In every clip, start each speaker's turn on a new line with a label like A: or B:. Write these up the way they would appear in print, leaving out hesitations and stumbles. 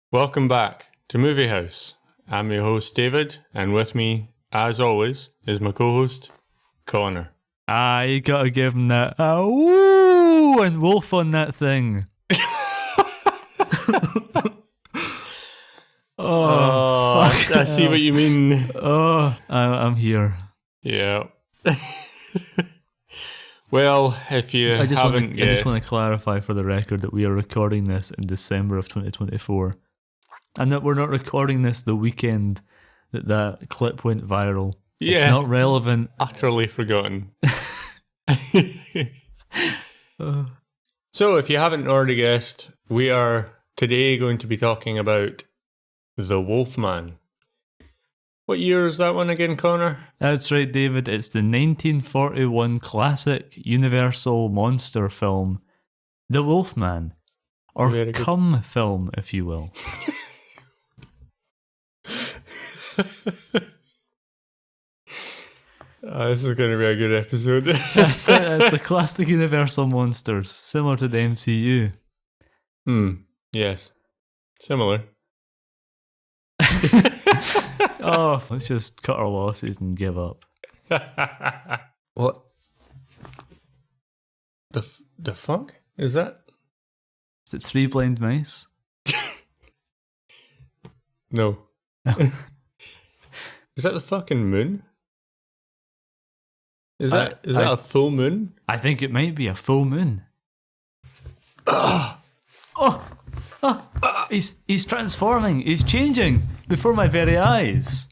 A: Welcome back to Movie House. I'm your host David, and with me, as always, is my co-host Connor.
B: You gotta give him that woo and wolf on that thing.
A: Fuck. I see what you mean.
B: I'm here.
A: Yeah. Well, if you
B: I just want
A: guessed,
B: to clarify for the record that we are recording this in December of 2024. And that we're not recording this the weekend that clip went viral.
A: Yeah.
B: It's not relevant.
A: Utterly forgotten. So, if you haven't already guessed, we are today going to be talking about The Wolfman. What year is that one again, Connor?
B: That's right, David. It's the 1941 classic Universal monster film, The Wolfman. Or Cum film, if you will.
A: This is going to be a good episode.
B: That's the classic Universal monsters, similar to the MCU.
A: Yes. Similar.
B: Let's just cut our losses and give up.
A: What? The fuck is that?
B: Is it Three Blind Mice?
A: No. Is that the fucking moon? Is that a full moon?
B: I think it might be a full moon. He's transforming. He's changing before my very eyes.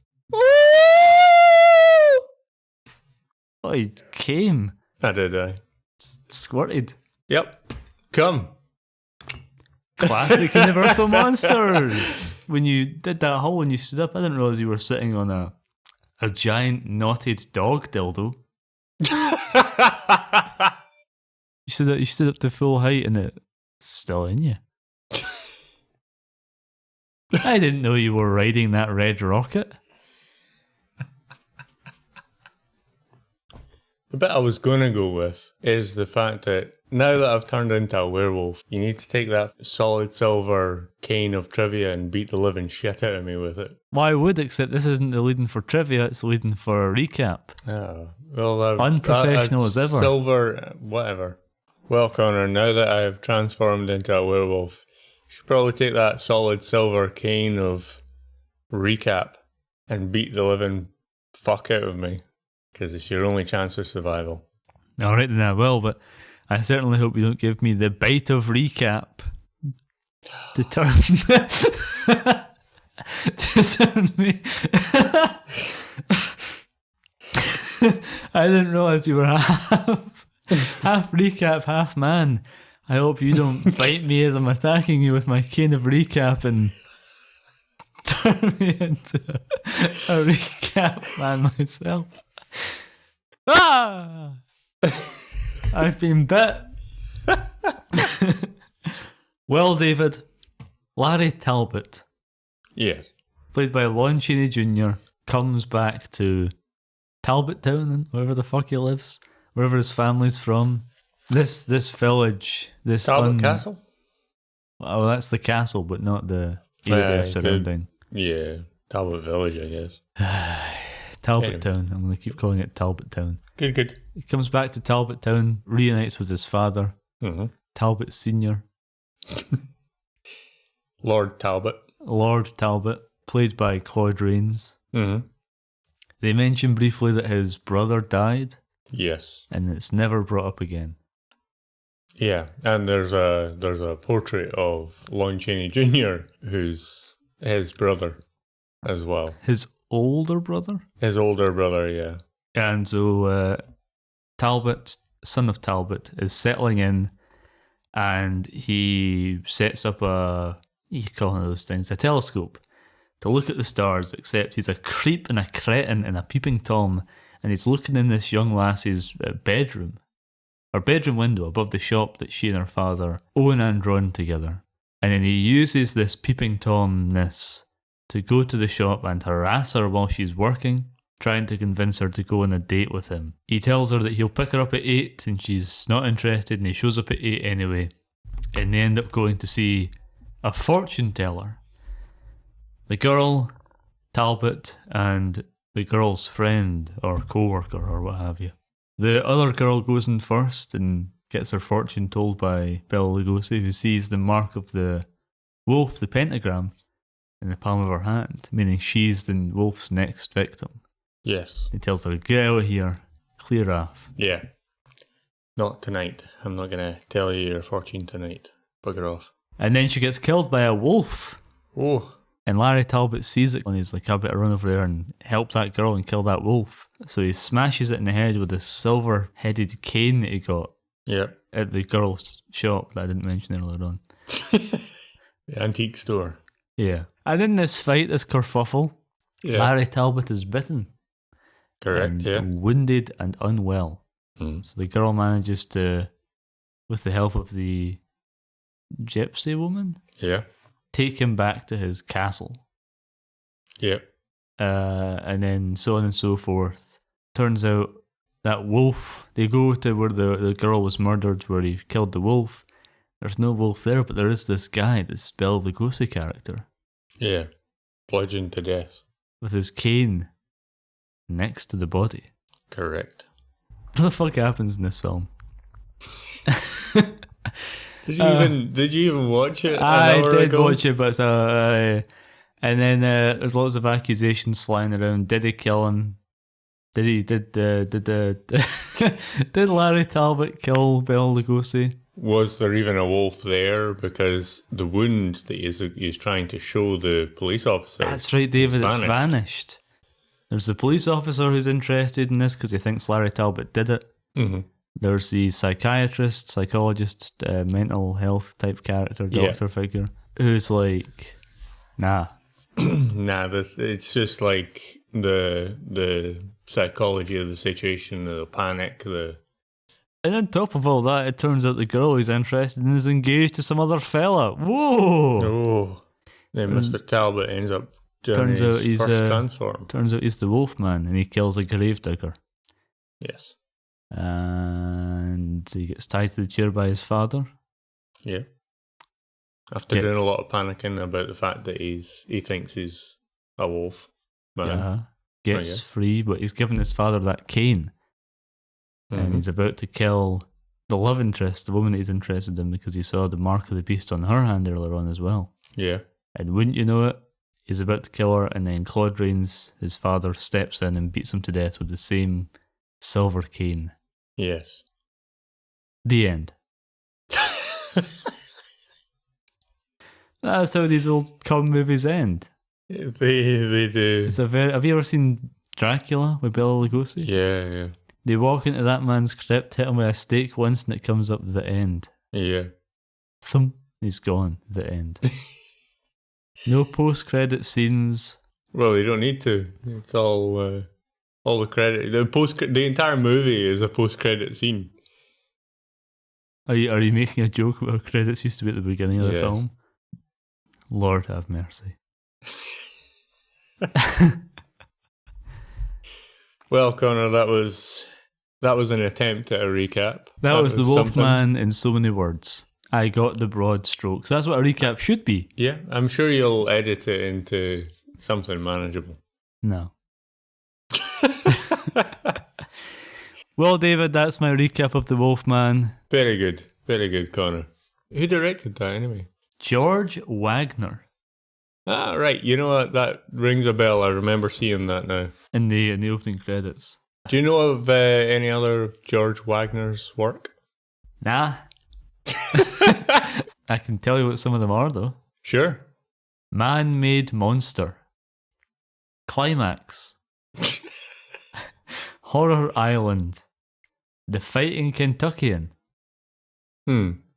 B: Oh, he came.
A: I did.
B: Squirted.
A: Yep. Come.
B: Classic Universal monsters. When you did that hole when you stood up, I didn't realise you were sitting on a giant knotted dog dildo. You stood up to full height and it's still in you. I didn't know you were riding that red rocket.
A: The bit I was going to go with is the fact that now that I've turned into a werewolf, you need to take that solid silver cane of trivia and beat the living shit out of me with it.
B: Well, I would, except this isn't the leading for trivia, it's the leading for a recap.
A: Oh, well,
B: unprofessional as ever.
A: Silver, whatever. Well, Connor, now that I have transformed into a werewolf, you should probably take that solid silver cane of recap and beat the living fuck out of me, because it's your only chance of survival.
B: Alright then, I will, but I certainly hope you don't give me the bite of recap to turn me. I didn't realise you were half recap, half man. I hope you don't bite me as I'm attacking you with my cane of recap and turn me into a recap man myself. I've been bit. Well, David, Larry Talbot,
A: yes,
B: played by Lon Chaney Jr., comes back to Talbot Town, wherever the fuck he lives, wherever his family's from. This village, this
A: Talbot Castle.
B: Oh, that's the castle, but not the area surrounding.
A: Yeah, Talbot Village, I guess.
B: Talbot Town. I'm going to keep calling it Talbot Town.
A: Good.
B: He comes back to Talbot Town, reunites with his father, Talbot Senior.
A: Lord Talbot,
B: played by Claude Rains. They mention briefly that his brother died.
A: Yes.
B: And it's never brought up again.
A: Yeah, and there's a portrait of Lon Chaney Jr., who's his brother as well.
B: His older brother?
A: His older brother, yeah.
B: And so Talbot, son of Talbot, is settling in, and he sets up you call one of those things, a telescope, to look at the stars, except he's a creep and a cretin and a peeping Tom, and he's looking in this young lassie's bedroom window above the shop that she and her father own and run together. And then he uses this peeping Tom-ness to go to the shop and harass her while she's working, trying to convince her to go on a date with him. He tells her that he'll pick her up at 8 and she's not interested, and he shows up at 8 anyway. And they end up going to see a fortune teller. The girl, Talbot, and the girl's friend or co-worker or what have you. The other girl goes in first and gets her fortune told by Bela Lugosi, who sees the mark of the wolf, the pentagram, in the palm of her hand, meaning she's the wolf's next victim.
A: Yes.
B: He tells her, get out of here, clear off.
A: Yeah. Not tonight. I'm not going to tell you your fortune tonight. Bugger off.
B: And then she gets killed by a wolf.
A: Oh.
B: And Larry Talbot sees it and he's like, I better run over there and help that girl and kill that wolf. So he smashes it in the head with a silver-headed cane that he got at the girl's shop that I didn't mention earlier on.
A: The antique store.
B: Yeah. And in this fight, this kerfuffle, Larry Talbot is bitten.
A: Correct,
B: and wounded and unwell. So the girl manages to, with the help of the gypsy woman, take him back to his castle. And then so on and so forth. Turns out that wolf, they go to where the girl was murdered, where he killed the wolf. There's no wolf there, but there is this guy, this Bela Lugosi character.
A: Yeah. Bludgeoned to death.
B: With his cane next to the body.
A: Correct.
B: What the fuck happens in this film?
A: Did you even watch it?
B: I did watch it, but and then there's lots of accusations flying around. Did he kill him? Did Larry Talbot kill Bela Lugosi?
A: Was there even a wolf there? Because the wound that he's trying to show the police officer.
B: That's right, David. It's vanished. There's the police officer who's interested in this because he thinks Larry Talbot did it. Mm-hmm. There's the psychiatrist, psychologist, mental health type character, doctor figure, who's like, nah.
A: It's just like the psychology of the situation, the panic,
B: And on top of all that, it turns out the girl he's interested in is engaged to some other fella. Whoa!
A: Oh. Then Mr. Talbot ends up doing his first transform.
B: Turns out he's the Wolfman, and he kills a gravedigger.
A: Yes.
B: And he gets tied to the chair by his father.
A: Yeah. After doing a lot of panicking about the fact that he thinks he's a wolf.
B: Gets free, but he's given his father that cane. And he's about to kill the love interest, the woman that he's interested in, because he saw the mark of the beast on her hand earlier on as well.
A: Yeah.
B: And wouldn't you know it, he's about to kill her, and then Claude Rains, his father, steps in and beats him to death with the same silver cane.
A: Yes.
B: The end. That's how these old cop movies end.
A: They do.
B: Have you ever seen Dracula with Bela Lugosi?
A: Yeah.
B: They walk into that man's crypt, hit him with a stake once, and it comes up the end.
A: Yeah.
B: Thump, he's gone. The end. No post-credit scenes.
A: Well, you don't need to. It's all the credit. The entire movie is a post-credit scene.
B: Are you making a joke about how credits used to be at the beginning of the film? Lord have mercy.
A: Well, Connor, that was an attempt at a recap.
B: That was the Wolfman in so many words. I got the broad strokes. That's what a recap should be.
A: Yeah, I'm sure you'll edit it into something manageable.
B: No. Well, David, that's my recap of The Wolfman.
A: Very good, Connor. Who directed that anyway?
B: George Wagner.
A: Ah, right. You know what? That rings a bell. I remember seeing that now.
B: In the opening credits.
A: Do you know of any other of George Wagner's work?
B: Nah. I can tell you what some of them are, though.
A: Sure.
B: Man-Made Monster. Climax. Horror Island. The Fighting Kentuckian.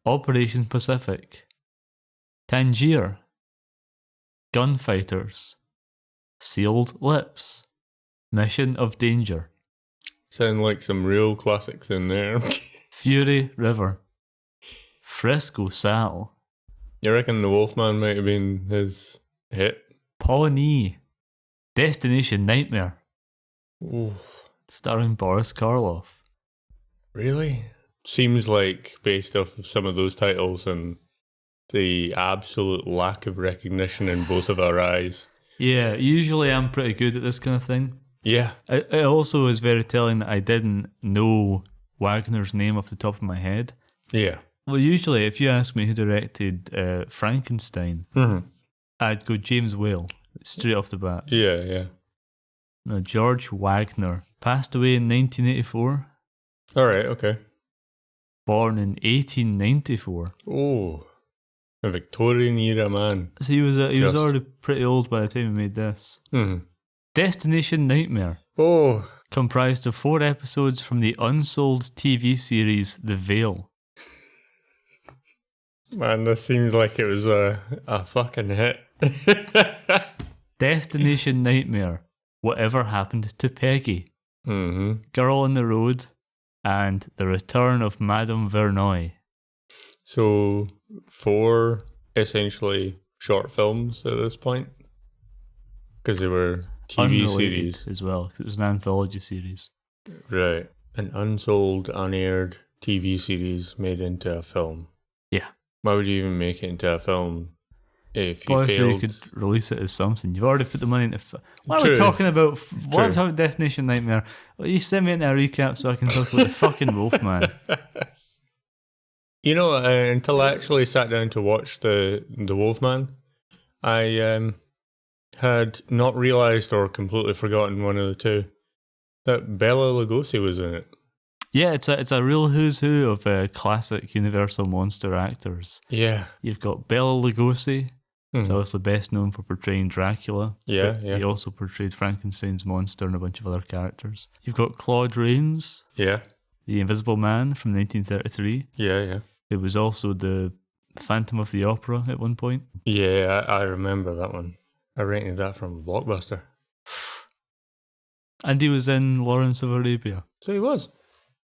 B: Operation Pacific. Tangier. Gunfighters. Sealed Lips. Mission of Danger.
A: Sound like some real classics in there.
B: Fury River. Frisco Sal.
A: You reckon The Wolfman might have been his hit?
B: Pawnee. Destination Nightmare.
A: Oof.
B: Starring Boris Karloff.
A: Really? Seems like, based off of some of those titles and the absolute lack of recognition in both of our eyes.
B: Yeah, usually I'm pretty good at this kind of thing.
A: Yeah.
B: It also is very telling that I didn't know Wagner's name off the top of my head.
A: Yeah.
B: Well, usually if you ask me who directed Frankenstein, I'd go James Whale, straight off the bat.
A: Yeah.
B: No, George Wagner. Passed away in 1984.
A: All right, okay.
B: Born in 1894.
A: Oh, a Victorian era man.
B: So he was already pretty old by the time he made this. Destination Nightmare.
A: Oh.
B: Comprised of 4 episodes from the unsold TV series The Veil.
A: Man, this seems like it was a fucking hit.
B: Destination Nightmare. Whatever Happened to Peggy. Girl on the Road. And The Return of Madame Verneuil.
A: So, 4 essentially short films at this point? Because they were TV
B: Unrelated
A: series.
B: as well, because it was an anthology series.
A: Right. An unsold, unaired TV series made into a film.
B: Yeah.
A: Why would you even make it into a film if you
B: Obviously,
A: failed?
B: you could release it as something. You've already put the money into. What are
A: True.
B: we talking about? What are we
A: True.
B: talking about? Destination Nightmare. Well, you send me into a recap so I can talk about the fucking Wolfman.
A: You know, until I actually sat down to watch the Wolfman, I had not realised or completely forgotten one of the two that Bela Lugosi was in it.
B: Yeah, it's a real who's who of classic Universal monster actors.
A: Yeah.
B: You've got Bela Lugosi. He's obviously best known for portraying Dracula.
A: Yeah,
B: but
A: yeah.
B: He also portrayed Frankenstein's monster and a bunch of other characters. You've got Claude Rains,
A: Yeah.
B: the Invisible Man from 1933.
A: Yeah.
B: It was also the Phantom of the Opera at one point.
A: Yeah, I remember that one. I rented that from Blockbuster.
B: And he was in Lawrence of Arabia.
A: So he was.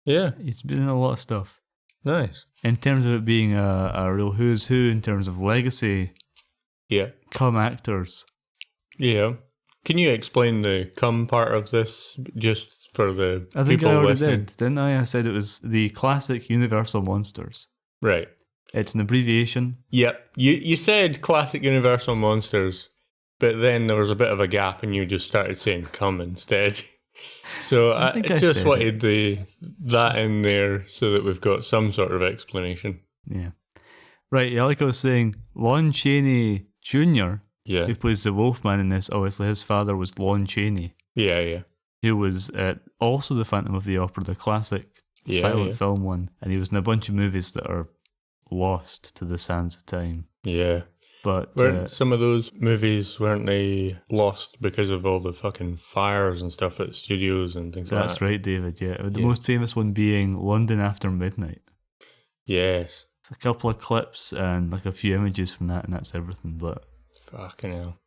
A: Yeah.
B: He's been in a lot of stuff.
A: Nice.
B: In terms of it being a real who's who, in terms of legacy,
A: Yeah.
B: come actors.
A: Yeah. Can you explain the come part of this just for the
B: I think
A: people
B: I already
A: listening?
B: did, didn't I? I said it was the classic Universal monsters.
A: Right.
B: It's an abbreviation.
A: Yep. You said classic Universal monsters, but then there was a bit of a gap and you just started saying come instead. So I
B: think I
A: just
B: said
A: wanted that in there so that we've got some sort of explanation.
B: Yeah. Right, yeah, like I was saying, Lon Chaney Jr.,
A: Yeah.
B: who plays the Wolfman in this, obviously his father was Lon Chaney,
A: Yeah.
B: who was also the Phantom of the Opera, the classic silent film one, and he was in a bunch of movies that are lost to the sands of time.
A: Yeah.
B: But
A: Weren't some of those movies, weren't they lost because of all the fucking fires and stuff at studios and things like that?
B: that's right, David, yeah. The most famous one being London After Midnight.
A: Yes.
B: It's a couple of clips and like a few images from that, and that's everything. But
A: Fucking hell.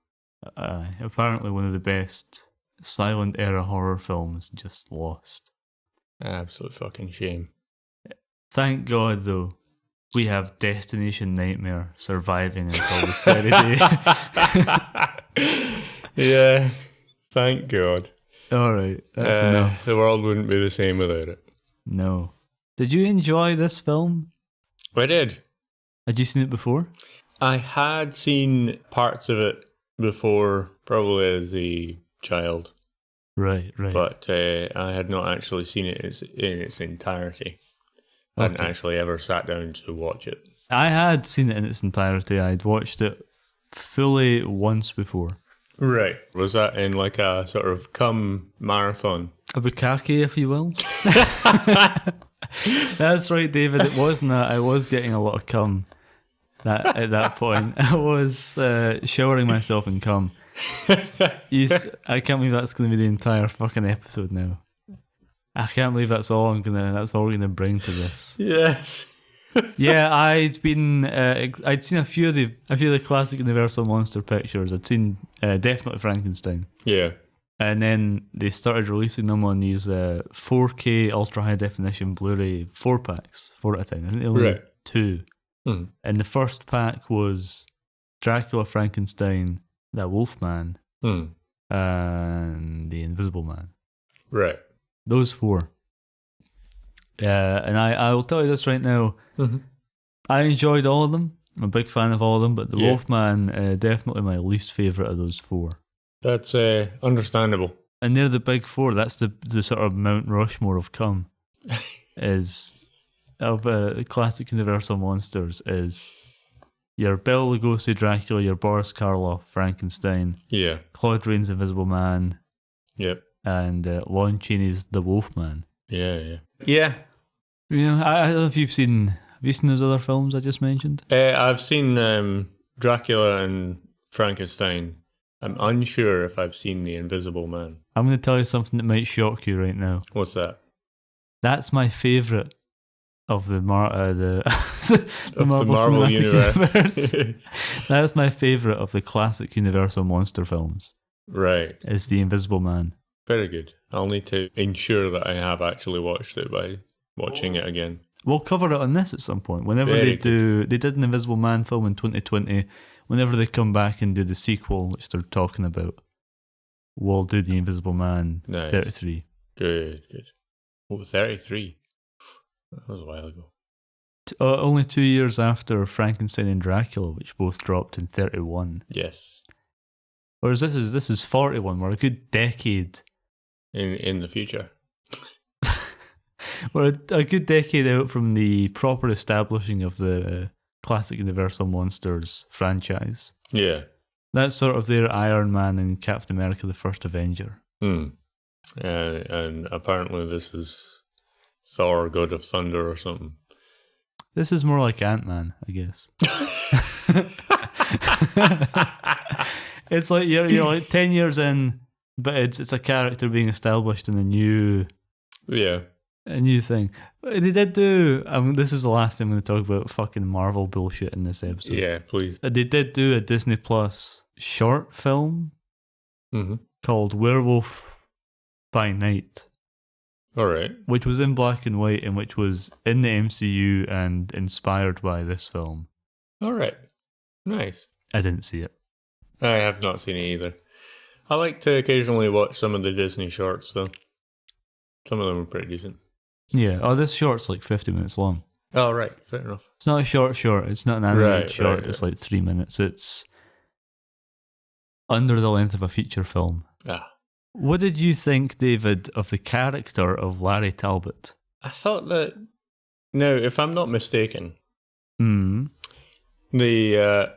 B: apparently one of the best silent era horror films, just lost.
A: Absolute fucking shame.
B: Thank God, though, we have Destination Nightmare surviving until this very day.
A: Yeah. Thank God.
B: All right, that's enough.
A: The world wouldn't be the same without it.
B: No. Did you enjoy this film?
A: I did.
B: Had you seen it before?
A: I had seen parts of it before, probably as a child,
B: Right.
A: but I had not actually seen it in its entirety. I hadn't actually ever sat down to watch it.
B: I had seen it in its entirety. I'd watched it fully once before.
A: Right. Was that in like a sort of cum marathon?
B: A bukkake, if you will. That's right, David. It wasn't that. I was getting a lot of cum at that point. I was showering myself in cum. I can't believe that's going to be the entire fucking episode now. I can't believe that's all we're gonna bring to this.
A: Yes.
B: Yeah, I'd seen a few of the classic Universal monster pictures. I'd seen definitely Frankenstein.
A: Yeah.
B: And then they started releasing them on these 4K ultra high definition Blu-ray 4-packs, 4 at a time. I think they only
A: Right.
B: had 2. And the first pack was Dracula, Frankenstein, that Wolfman, and the Invisible Man.
A: Right.
B: Those 4. And I will tell you this right now. I enjoyed all of them. I'm a big fan of all of them, but the Wolfman, definitely my least favourite of those 4.
A: That's understandable.
B: And they're the big four. That's the sort of Mount Rushmore of cum. Is of classic Universal monsters is your Bela Lugosi Dracula, your Boris Karloff Frankenstein,
A: Yeah.
B: Claude Rains Invisible Man,
A: Yep.
B: and Lon Chaney's The Wolfman.
A: Yeah. Yeah.
B: Yeah, I don't know if you've seen. Have you seen those other films I just mentioned?
A: I've seen Dracula and Frankenstein. I'm unsure if I've seen The Invisible Man.
B: I'm going to tell you something that might shock you right now.
A: What's that?
B: That's my favourite of the
A: The Marvel
B: Cinematic
A: Universe.
B: That's my favourite of the classic Universal monster films.
A: Right.
B: Is The Invisible Man.
A: Very good. I'll need to ensure that I have actually watched it by watching it again.
B: We'll cover it on this at some point. Whenever
A: Very
B: they did an Invisible Man film in 2020. Whenever they come back and do the sequel, which they're talking about, we'll do The Invisible Man 33.
A: Good. Oh, 33. That was a while ago.
B: Only 2 years after Frankenstein and Dracula, which both dropped in 31.
A: Yes.
B: Whereas this is 41. We're a good decade
A: In the future.
B: We're a good decade out from the proper establishing of the classic Universal Monsters franchise.
A: Yeah.
B: That's sort of their Iron Man and Captain America the First Avenger.
A: And apparently this is Thor, God of Thunder or something.
B: This is more like Ant-Man, I guess. It's like you're like 10 years in, but it's a character being established in a new thing. They did do. This is the last time I'm going to talk about fucking Marvel bullshit in this episode.
A: Yeah, please.
B: They did do a Disney Plus short film called Werewolf by Night.
A: All right.
B: Which was in black and white and which was in the MCU and inspired by this film.
A: All right. Nice.
B: I didn't see it.
A: I have not seen it either. I like to occasionally watch some of the Disney shorts, though. Some of them are pretty decent.
B: Yeah. Oh, this short's like 50 minutes long.
A: Oh, right. Fair enough.
B: It's not a short. It's not an animated short.
A: Right.
B: It's like 3 minutes. It's under the length of a feature film.
A: Ah.
B: What did you think, David, of the character of Larry Talbot?
A: I thought that... Now, if I'm not mistaken, the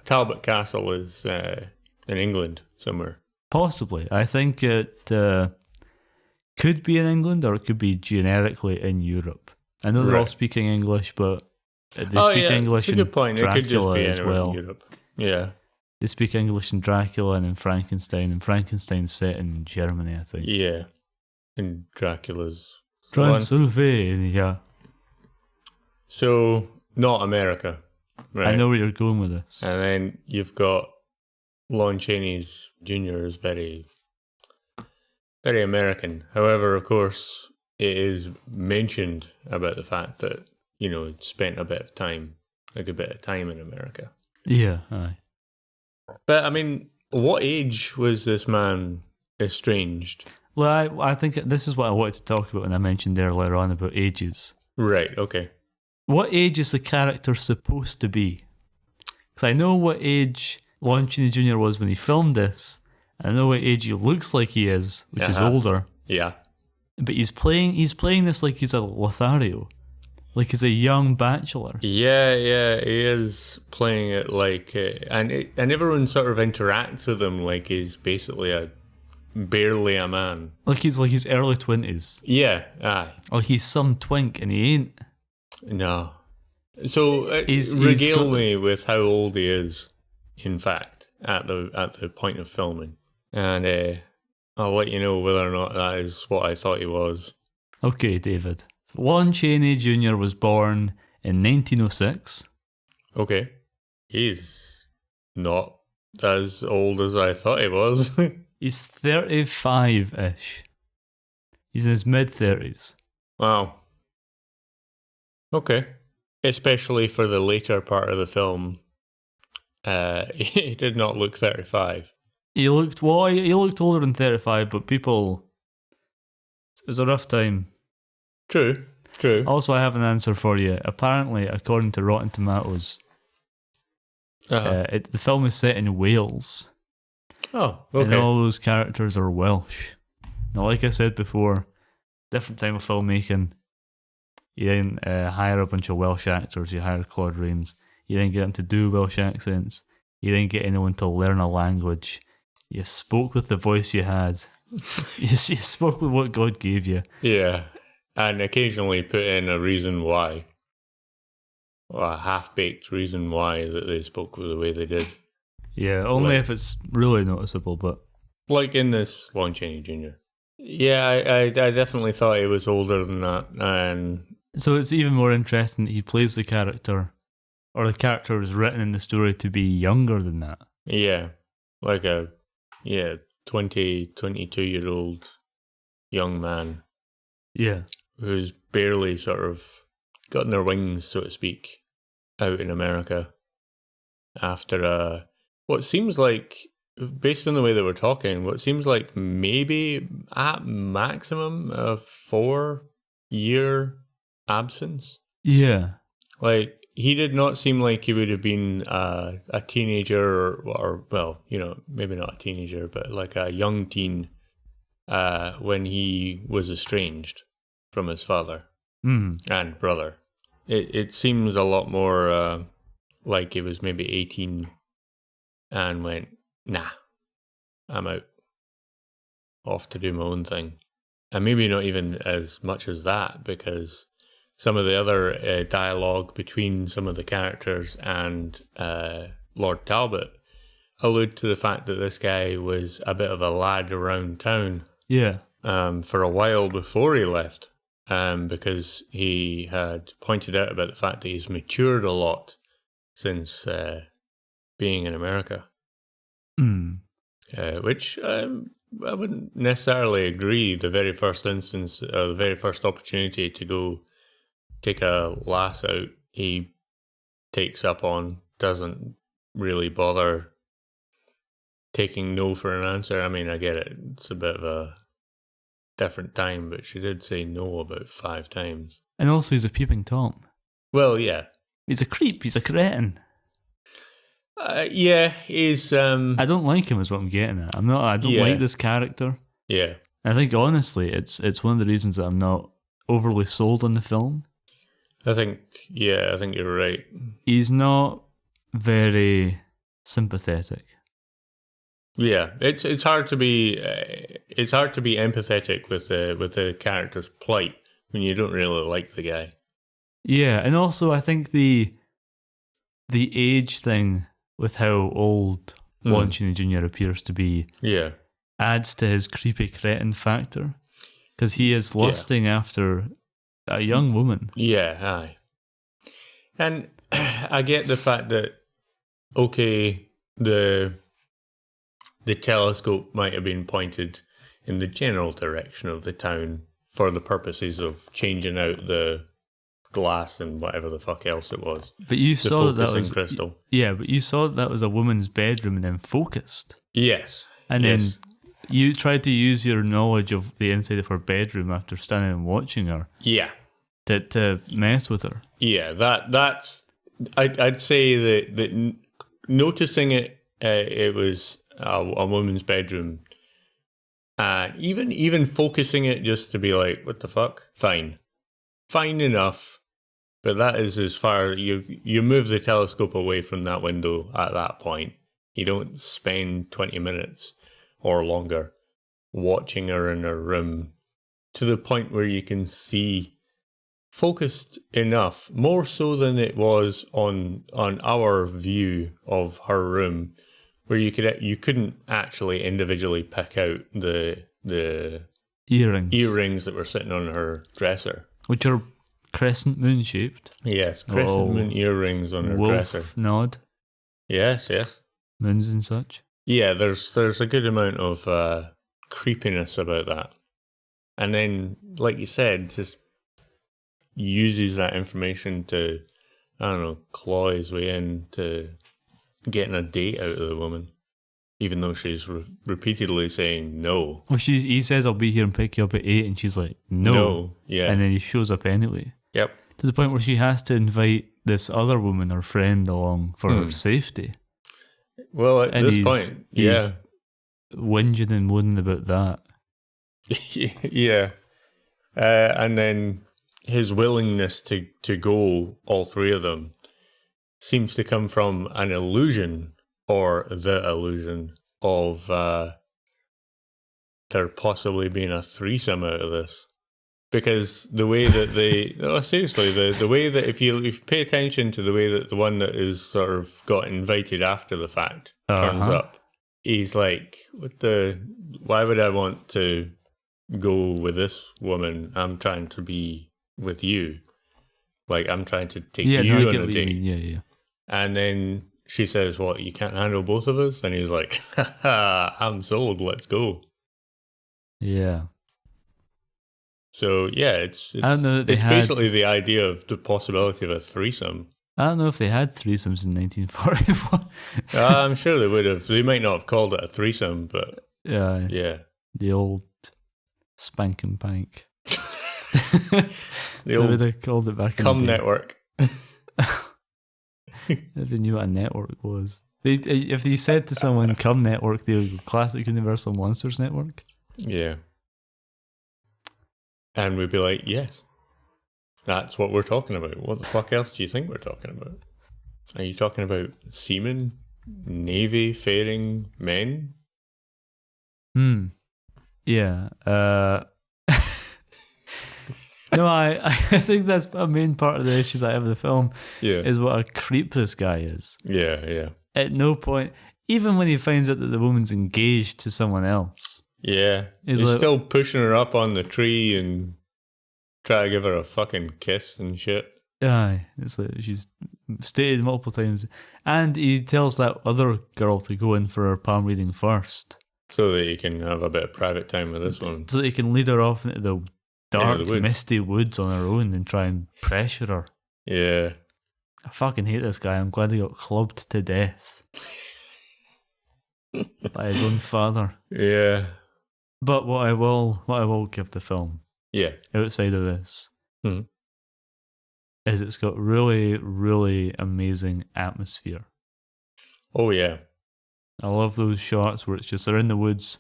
A: Talbot Castle is in England somewhere.
B: Possibly. I think it could be in England or it could be generically in Europe. I know they're all speaking English, but they speak English
A: in Dracula
B: it could just be
A: as well. In Europe. Yeah.
B: They speak English in Dracula and in Frankenstein, and Frankenstein's set in Germany, I think.
A: Yeah. In Dracula's...
B: Transylvania.
A: So, not America. Right.
B: I know where you're going with this.
A: And then you've got Lon Chaney's Jr. is very, very American. However, of course, it is mentioned about the fact that, it spent a bit of time in America.
B: Yeah, aye.
A: But, I mean, what age was this man estranged?
B: Well, I think this is what I wanted to talk about when I mentioned earlier on about ages.
A: Right, okay.
B: What age is the character supposed to be? Because I know what age Lon Chaney Jr. was when he filmed this. I know what age he looks like he is, which is older.
A: Yeah.
B: But he's playing this like he's a Lothario. Like he's a young bachelor.
A: Yeah, he is playing it like... and everyone sort of interacts with him like he's basically barely a man.
B: Like he's early 20s.
A: Yeah, aye.
B: Like he's some twink and he ain't.
A: No. So regale me with how old he is, in fact, at the point of filming. And I'll let you know whether or not that is what I thought he was.
B: Okay, David. Lon Chaney Jr. was born in 1906.
A: Okay. He's not as old as I thought he was.
B: He's 35-ish. He's in his mid-30s.
A: Wow. Okay. Especially for the later part of the film, he did not look 35.
B: He looked older than 35, but people... It was a rough time.
A: True.
B: Also, I have an answer for you. Apparently, according to Rotten Tomatoes, the film is set in Wales.
A: Oh,
B: And
A: okay.
B: all those characters are Welsh. Now, like I said before, different time of filmmaking. You didn't hire a bunch of Welsh actors. You hired Claude Rains. You didn't get him to do Welsh accents. You didn't get anyone to learn a language. You spoke with the voice you had. you spoke with what God gave you.
A: Yeah. And occasionally put in a reason why. Or a half-baked reason why that they spoke the way they did.
B: Yeah, only if it's really noticeable, but...
A: Like in this Lon Chaney Jr. Yeah, I definitely thought he was older than that. And
B: So it's even more interesting that he plays the character, or the character was written in the story to be younger than that.
A: yeah, like a 22-year-old young man
B: Yeah.
A: who's barely sort of gotten their wings, so to speak, out in America after what seems like, based on the way that we're talking, what seems like maybe at maximum a 4-year absence.
B: Yeah.
A: Like, he did not seem like he would have been a teenager or, well, maybe not a teenager, but like a young teen when he was estranged from his father and brother. It seems a lot more like he was maybe 18 and went, nah, I'm out. Off to do my own thing. And maybe not even as much as that, because some of the other dialogue between some of the characters and Lord Talbot allude to the fact that this guy was a bit of a lad around town for a while before he left, because he had pointed out about the fact that he's matured a lot since being in America. Which I wouldn't necessarily agree. The very first instance, the very first opportunity to go take a lass out, he takes up on, doesn't really bother taking no for an answer. I mean, I get it. It's a bit of a different time, but she did say no about 5 times.
B: And also he's a peeping Tom.
A: Well, yeah.
B: He's a creep. He's a cretin.
A: Yeah, he's...
B: I don't like him is what I'm getting at. I don't like this character.
A: Yeah.
B: I think, honestly, it's one of the reasons that I'm not overly sold on the film.
A: I think you're right.
B: He's not very sympathetic.
A: Yeah, it's hard to be empathetic with the character's plight when you don't really like the guy.
B: Yeah, and also I think the age thing with how old Lon Chaney Jr. appears to be adds to his creepy cretin factor, because he is lusting after a young woman.
A: Yeah, aye. And I get the fact that, okay, the telescope might have been pointed in the general direction of the town for the purposes of changing out the glass and whatever the fuck else it was.
B: But you saw that was
A: crystal.
B: Yeah, but you saw that was a woman's bedroom and then focused.
A: Yes.
B: And then you tried to use your knowledge of the inside of her bedroom after standing and watching her.
A: Yeah.
B: To mess with her.
A: Yeah, that's I'd say that noticing it was a woman's bedroom, and even focusing it just to be like, what the fuck? Fine enough. But that is as far you move the telescope away from that window at that point. You don't spend 20 minutes or longer watching her in her room to the point where you can see focused enough, more so than it was on our view of her room, where you couldn't actually individually pick out the earrings that were sitting on her dresser,
B: which are crescent moon shaped.
A: Yes, crescent moon earrings on her dresser.
B: Nod.
A: Yes.
B: Moons and such.
A: Yeah, there's a good amount of creepiness about that, and then, like you said, just uses that information to, I don't know, claw his way into getting a date out of the woman, even though she's repeatedly saying no.
B: Well, he says, I'll be here and pick you up at 8, and she's like, no. Yeah. And then he shows up anyway.
A: Yep.
B: To the point where she has to invite this other woman, her friend, along for her safety.
A: Well, at this point,
B: whinging and moaning about that.
A: Yeah. And then his willingness to go, all three of them, seems to come from an illusion, or the illusion of there possibly being a threesome out of this. Because the way that they... oh, seriously, the way that if you pay attention to the way that the one that is sort of got invited after the fact turns up, he's like, why would I want to go with this woman? I'm trying to be with you. Like, I'm trying to take you on a date.
B: Yeah.
A: And then she says, what, you can't handle both of us? And he's like, haha, I'm sold, let's go.
B: Yeah.
A: So, yeah, it's basically the idea of the possibility of a threesome.
B: I don't know if they had threesomes in 1941.
A: I'm sure they would have. They might not have called it a threesome, but yeah.
B: The old spank and pank.
A: The old
B: they called it back
A: cum
B: in the day.
A: network.
B: If they knew what a network was. If you said to someone cum network, they would go Classic Universal Monsters Network.
A: Yeah. And we'd be like, yes, that's what we're talking about. What the fuck else do you think we're talking about? Are you talking about seamen, navy faring men?
B: Yeah. No, I think that's a main part of the issues I have with the film.
A: Yeah.
B: Is what a creep this guy is.
A: Yeah.
B: At no point, even when he finds out that the woman's engaged to someone else.
A: Yeah. He's like, still pushing her up on the tree and try to give her a fucking kiss and shit.
B: Aye. It's like she's stated multiple times. And he tells that other girl to go in for her palm reading first.
A: So that he can have a bit of private time with this one.
B: So that he can lead her off into the dark, misty woods on her own and try and pressure her.
A: Yeah.
B: I fucking hate this guy. I'm glad he got clubbed to death by his own father.
A: Yeah.
B: But what I will give the film, outside of this, is it's got really, really amazing atmosphere.
A: Oh yeah.
B: I love those shots where it's just they're in the woods,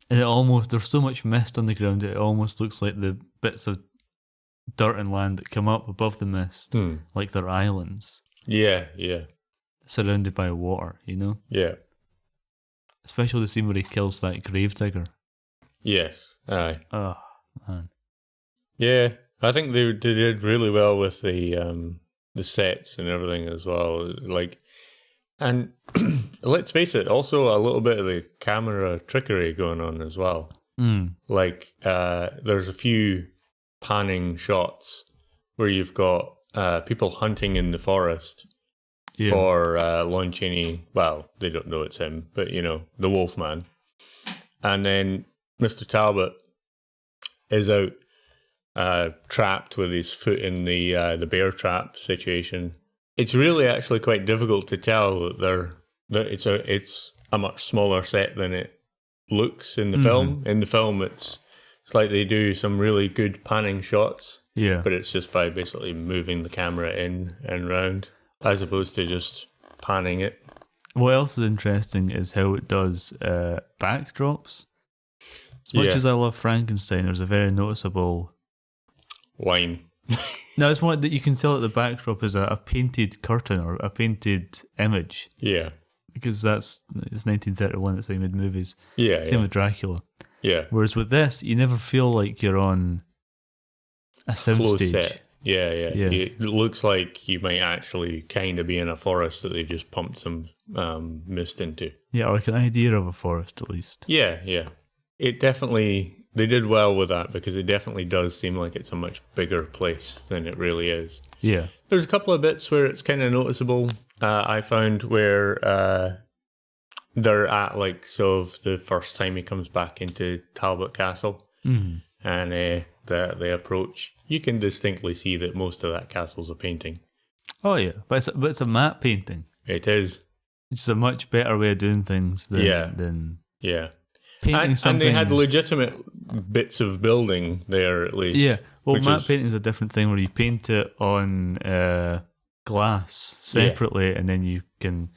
B: and there's so much mist on the ground it almost looks like the bits of dirt and land that come up above the mist, like they're islands. Yeah. Surrounded by water, you know?
A: Yeah.
B: Especially the scene where he kills that gravedigger.
A: Yes. Aye.
B: Oh, man.
A: Yeah, I think they did really well with the sets and everything as well. Like, and let's face it, also a little bit of the camera trickery going on as well. Like, there's a few panning shots where you've got people hunting in the forest for Lon Chaney. Well, they don't know it's him, but you know, the Wolfman. And then Mr. Talbot is out trapped with his foot in the bear trap situation. It's really actually quite difficult to tell that it's a much smaller set than it looks in the film. In the film, it's like they do some really good panning shots. Yeah, but it's just by basically moving the camera in and round as opposed to just panning it.
B: What else is interesting is how it does backdrops. As much as I love Frankenstein, there's a very noticeable
A: line.
B: No, it's more that you can tell that the backdrop is a painted curtain or a painted image. Yeah. Because it's 1931, that's how you made movies. Yeah. Same with Dracula. Yeah. Whereas with this, you never feel like you're on a soundstage. Set. Yeah. It looks like you might actually kind of be in a forest that they just pumped some mist into. Yeah, or like an idea of a forest at least. Yeah. It definitely... They did well with that because it definitely does seem like it's a much bigger place than it really is. Yeah. There's a couple of bits where it's kind of noticeable. I found where they're at like the first time he comes back into Talbot Castle and the approach. You can distinctly see that most of that castle's a painting. Oh yeah, but it's a matte painting. It is. It's a much better way of doing things than And they had legitimate bits of building there, at least. Yeah, well, matte painting is a different thing where you paint it on glass separately, and then you can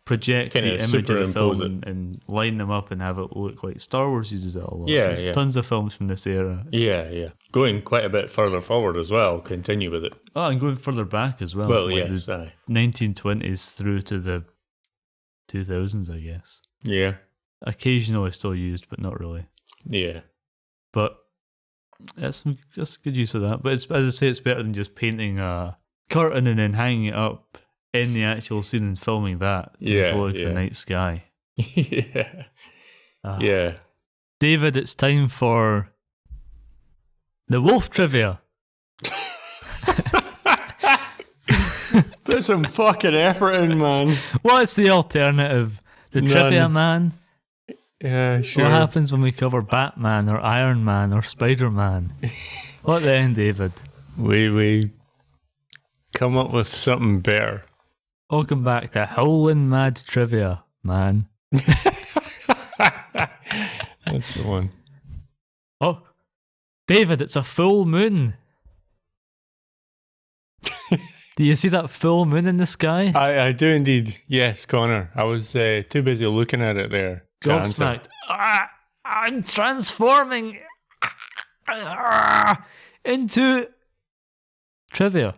B: project
A: Kinda
B: the image of the film
A: superimpose
B: and line them up and have it look like Star Wars uses it a lot.
A: Yeah,
B: There's
A: yeah.
B: tons of films from this era.
A: Yeah. Going quite a bit further forward as well. Continue with it.
B: Oh, and going further back as well.
A: Well,
B: like
A: yes.
B: the 1920s through to the 2000s, I guess.
A: Yeah.
B: Occasionally still used, but not really.
A: Yeah.
B: But that's good use of that. But it's, as I say, it's better than just painting a curtain and then hanging it up in the actual scene and filming that. Look at the night sky.
A: Yeah. Yeah.
B: David, it's time for the wolf trivia.
A: Put some fucking effort in, man.
B: What's the alternative? The trivia man?
A: Yeah, sure.
B: What happens when we cover Batman or Iron Man or Spider-Man? What then, David?
A: We come up with something better.
B: Welcome back to Howlin' Mad Trivia, man.
A: That's the one.
B: Oh, David, it's a full moon. Do you see that full moon in the sky?
A: I do indeed. Yes, Connor. I was too busy looking at it there.
B: Gobsmacked. I'm transforming into trivia.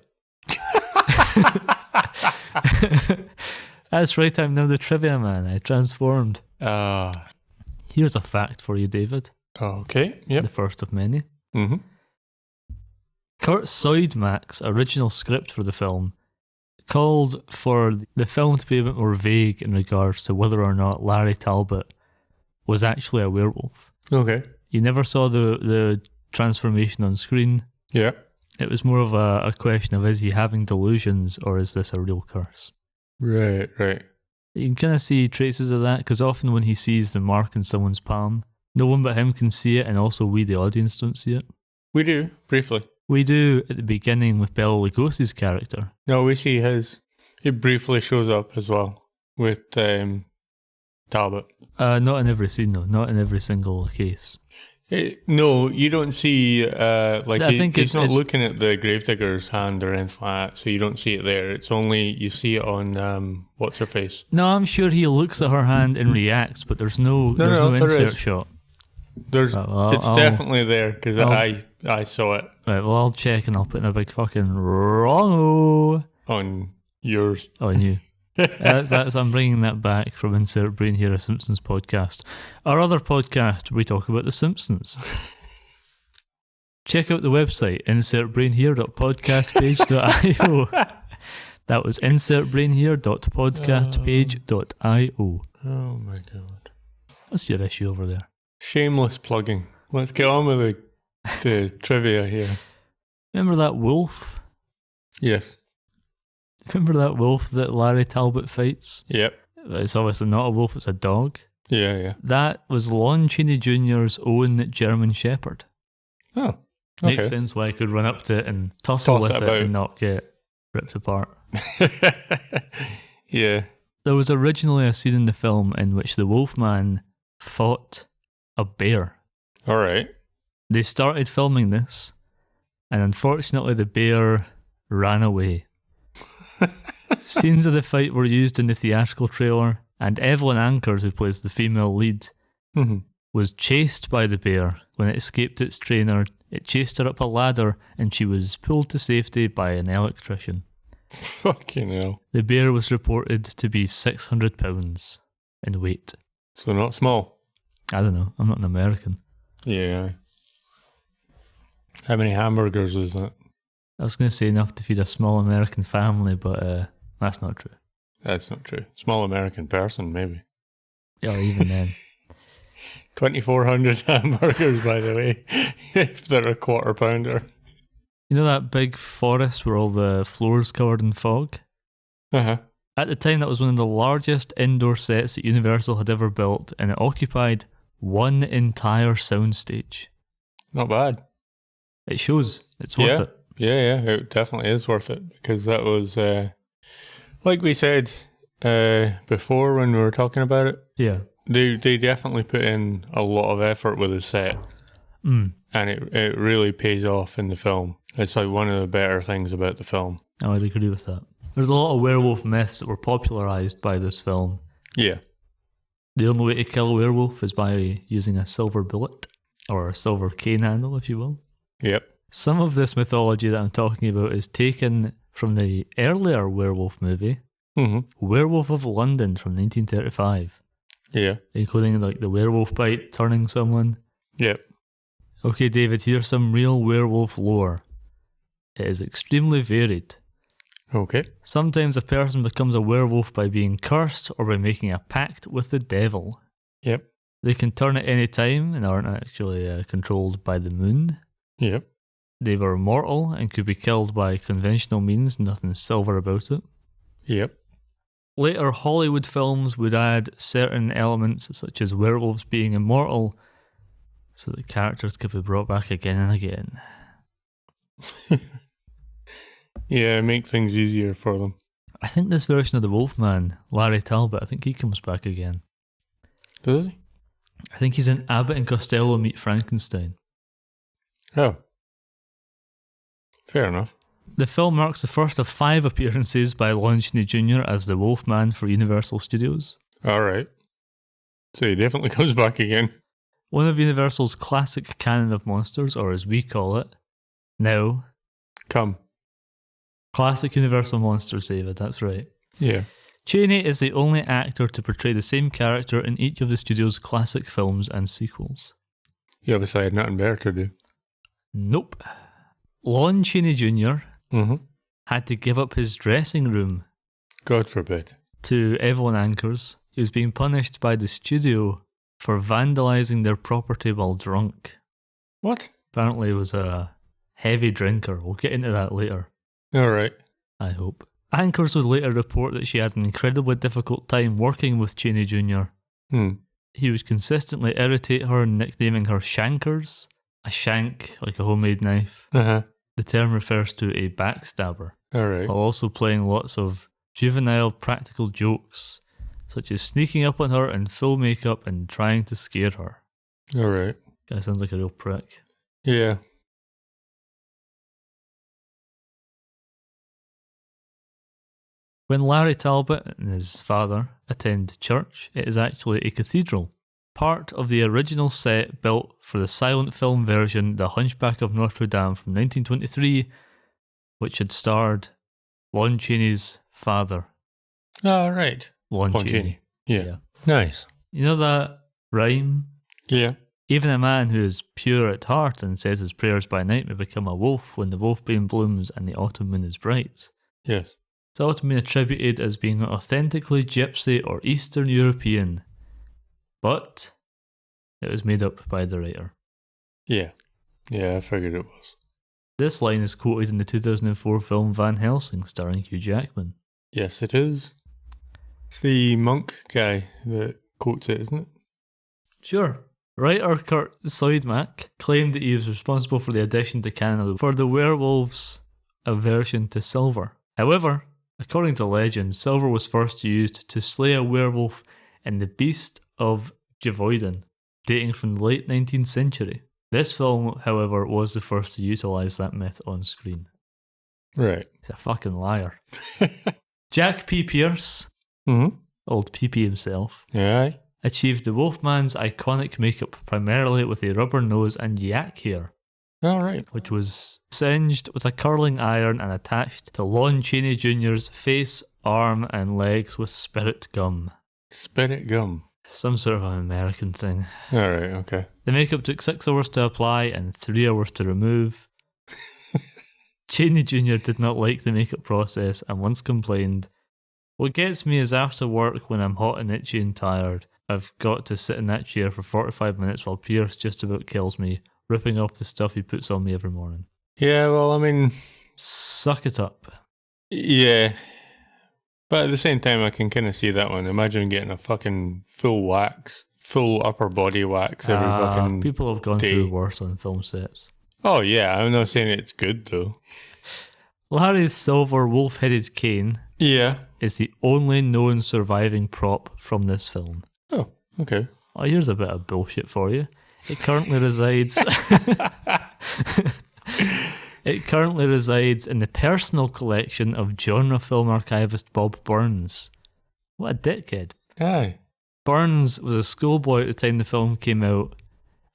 B: That's right, I'm now the trivia man. I transformed. Here's a fact for you, David.
A: Okay, yep.
B: The first of many.
A: Mm-hmm.
B: Kurt Soidmak's original script for the film called for the film to be a bit more vague in regards to whether or not Larry Talbot was actually a werewolf.
A: Okay.
B: You never saw the transformation on screen.
A: Yeah.
B: It was more of a question of, is he having delusions or is this a real curse?
A: Right.
B: You can kind of see traces of that because often when he sees the mark in someone's palm, no one but him can see it, and also we, the audience, don't see it.
A: We do, briefly.
B: We do at the beginning with Bela Lugosi's character.
A: No, we see his. He briefly shows up as well with Talbot.
B: Not in every scene, though. Not in every single case.
A: No, you don't see, he's not
B: it's
A: looking at the gravedigger's hand or anything like that, so you don't see it there. It's only, you see it on, what's her face?
B: No, I'm sure he looks at her hand and reacts, but there's no insert shot.
A: It's definitely there, because I saw it.
B: Right, well, I'll check and I'll put in a big fucking wrong
A: on yours.
B: On you. I'm bringing that back from Insert Brain here, a Simpsons podcast. Our other podcast, we talk about The Simpsons. Check out the website, insertbrainhere.podcastpage.io. That was insertbrainhere.podcastpage.io.
A: Oh my god.
B: What's your issue over there?
A: Shameless plugging. Let's get on with the trivia here.
B: Remember that wolf?
A: Yes.
B: Remember that wolf that Larry Talbot fights?
A: Yep.
B: It's obviously not a wolf, it's a dog.
A: Yeah.
B: That was Lon Chaney Jr.'s own German Shepherd.
A: Oh, okay.
B: Makes sense why I could run up to it and tussle with it and not get ripped apart.
A: Yeah.
B: There was originally a scene in the film in which the Wolfman fought a bear.
A: All right.
B: They started filming this, and unfortunately the bear ran away. Scenes of the fight were used in the theatrical trailer, and Evelyn Ankers, who plays the female lead, was chased by the bear. When it escaped its trainer, it chased her up a ladder, and she was pulled to safety by an electrician.
A: Fucking hell.
B: The bear was reported to be 600 pounds in weight.
A: So not small.
B: I don't know. I'm not an American.
A: Yeah. How many hamburgers is that?
B: I was going to say enough to feed a small American family, but that's not true.
A: That's not true. Small American person, maybe.
B: Yeah, even then.
A: 2,400 hamburgers, by the way, if they're a quarter pounder.
B: You know that big forest where all the floors covered in fog?
A: Uh-huh.
B: At the time, that was one of the largest indoor sets that Universal had ever built, and it occupied one entire soundstage.
A: Not bad.
B: It shows. It's worth it.
A: Yeah, it definitely is worth it, because that was, like we said before when we were talking about it,
B: yeah,
A: they definitely put in a lot of effort with the set, and it really pays off in the film. It's like one of the better things about the film.
B: I would agree with that. There's a lot of werewolf myths that were popularised by this film.
A: Yeah.
B: The only way to kill a werewolf is by using a silver bullet, or a silver cane handle, if you will.
A: Yep.
B: Some of this mythology that I'm talking about is taken from the earlier werewolf movie, Werewolf of London from 1935.
A: Yeah.
B: Including like the werewolf bite turning someone.
A: Yep.
B: Okay, David, here's some real werewolf lore. It is extremely varied.
A: Okay.
B: Sometimes a person becomes a werewolf by being cursed or by making a pact with the devil.
A: Yep.
B: They can turn at any time and aren't actually controlled by the moon.
A: Yep.
B: They were mortal and could be killed by conventional means, nothing silver about it.
A: Yep.
B: Later Hollywood films would add certain elements such as werewolves being immortal so that characters could be brought back again and again.
A: Yeah, make things easier for them.
B: I think this version of the Wolfman, Larry Talbot, I think he comes back again.
A: Does he?
B: I think he's in Abbott and Costello Meet Frankenstein.
A: Oh. Fair enough.
B: The film marks the first of 5 appearances by Lon Chaney Jr. as the Wolfman for Universal Studios.
A: Alright. So he definitely comes back again.
B: One of Universal's classic canon of monsters, or as we call it, now.
A: Come.
B: Classic Universal monsters, David, that's right.
A: Yeah.
B: Chaney is the only actor to portray the same character in each of the studio's classic films and sequels.
A: You obviously had nothing better to do.
B: Nope. Lon Chaney Jr. Had to give up his dressing room.
A: God forbid.
B: To Evelyn Ankers. He was being punished by the studio for vandalising their property while drunk.
A: What?
B: Apparently he was a heavy drinker. We'll get into that later.
A: Alright.
B: I hope. Ankers would later report that she had an incredibly difficult time working with Chaney Jr. He would consistently irritate her, nicknaming her Shankers. A shank, like a homemade knife. The term refers to a backstabber.
A: Alright.
B: While also playing lots of juvenile practical jokes, such as sneaking up on her in full makeup and trying to scare her.
A: Alright.
B: Guy sounds like a real prick.
A: Yeah.
B: When Larry Talbot and his father attend church, it is actually a cathedral. Part of the original set built for the silent film version The Hunchback of Notre Dame from 1923, which had starred Lon Chaney's father.
A: Oh, right.
B: Lon Chaney.
A: Yeah. Nice.
B: You know that rhyme?
A: Yeah.
B: Even a man who is pure at heart and says his prayers by night may become a wolf when the wolfbane blooms and the autumn moon is bright.
A: Yes.
B: It's often been attributed as being authentically Gypsy or Eastern European, but it was made up by the writer.
A: Yeah. Yeah, I figured it was.
B: This line is quoted in the 2004 film Van Helsing starring Hugh Jackman.
A: Yes, it is. It's the monk guy that quotes it, isn't it?
B: Sure. Writer Kurt Soidmak claimed that he was responsible for the addition to canon for the werewolves aversion to silver. However, according to legend, silver was first used to slay a werewolf in The Beast of Gévaudan, dating from the late 19th century. This film, however, was the first to utilise that myth on screen.
A: Right.
B: He's a fucking liar. Jack P. Pierce, old PP himself, achieved the Wolfman's iconic makeup primarily with a rubber nose and yak hair.
A: All right.
B: Which was singed with a curling iron and attached to Lon Chaney Jr.'s face, arm, and legs with spirit gum.
A: Spirit gum?
B: Some sort of an American thing.
A: Alright, okay.
B: The makeup took 6 hours to apply and 3 hours to remove. Chaney Jr. did not like the makeup process and once complained, "What gets me is after work when I'm hot and itchy and tired, I've got to sit in that chair for 45 minutes while Pierce just about kills me, ripping off the stuff he puts on me every morning."
A: Yeah, well, I mean...
B: Suck it up.
A: Yeah. But at the same time, I can kind of see that one. Imagine getting a fucking full upper body wax every fucking
B: people have gone
A: day.
B: through worse on film sets.
A: Oh yeah, I'm not saying it's good though.
B: Larry's silver wolf-headed cane is the only known surviving prop from this film.
A: Oh, okay.
B: Oh, here's a bit of bullshit for you. It currently resides... It currently resides in the personal collection of genre film archivist Bob Burns. What a dickhead.
A: Aye.
B: Burns was a schoolboy at the time the film came out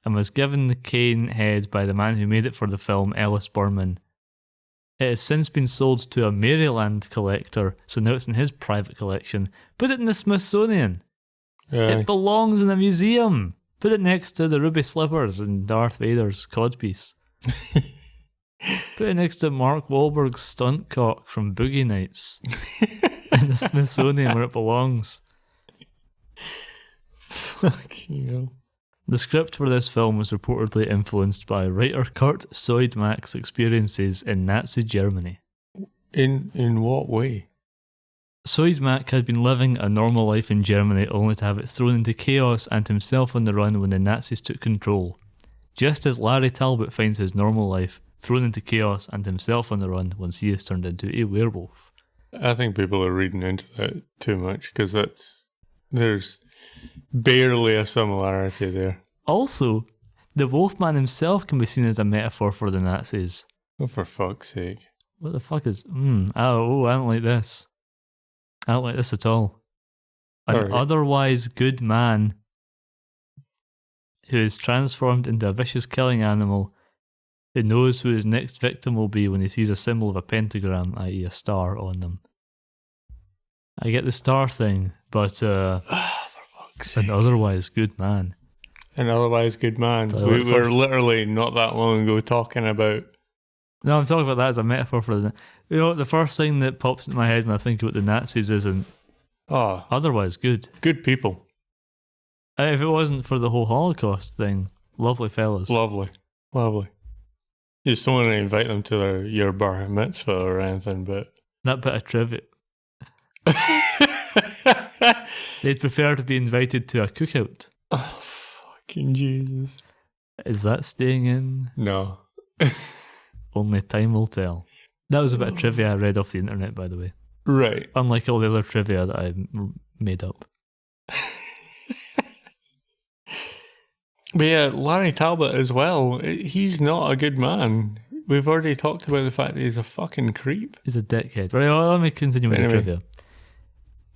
B: and was given the cane head by the man who made it for the film, Ellis Burman. It has since been sold to a Maryland collector, so now it's in his private collection. Put it in the Smithsonian.
A: Aye.
B: It belongs in a museum. Put it next to the ruby slippers and Darth Vader's codpiece. Put it next to Mark Wahlberg's stunt cock from Boogie Nights in the Smithsonian where it belongs.
A: Fucking hell.
B: The script for this film was reportedly influenced by writer Kurt Soidmak's experiences in Nazi Germany.
A: In what way?
B: Soidmak had been living a normal life in Germany only to have it thrown into chaos and himself on the run when the Nazis took control. Just as Larry Talbot finds his normal life thrown into chaos and himself on the run once he is turned into a werewolf.
A: I think people are reading into that too much because there's barely a similarity there.
B: Also, the Wolfman himself can be seen as a metaphor for the Nazis.
A: Oh, for fuck's sake.
B: What the fuck is... I don't like this. I don't like this at all. An otherwise good man who is transformed into a vicious killing animal who knows who his next victim will be when he sees a symbol of a pentagram, i.e. a star, on them. I get the star thing, but
A: for fuck's sake.
B: an otherwise good man.
A: An otherwise good man. We were literally not that long ago talking about...
B: No, I'm talking about that as a metaphor for the... You know, the first thing that pops into my head when I think about the Nazis isn't otherwise good.
A: Good people.
B: If it wasn't for the whole Holocaust thing, lovely fellas.
A: Lovely. You just don't want to invite them to your bar mitzvah or anything, but...
B: That bit of trivia. They'd prefer to be invited to a cookout.
A: Oh, fucking Jesus.
B: Is that staying in?
A: No.
B: Only time will tell. That was a bit of trivia I read off the internet, by the way.
A: Right.
B: Unlike all the other trivia that I made up.
A: But yeah, Larry Talbot as well. He's not a good man. We've already talked about the fact that he's a fucking creep.
B: He's a dickhead. Right, well, let me continue with the trivia.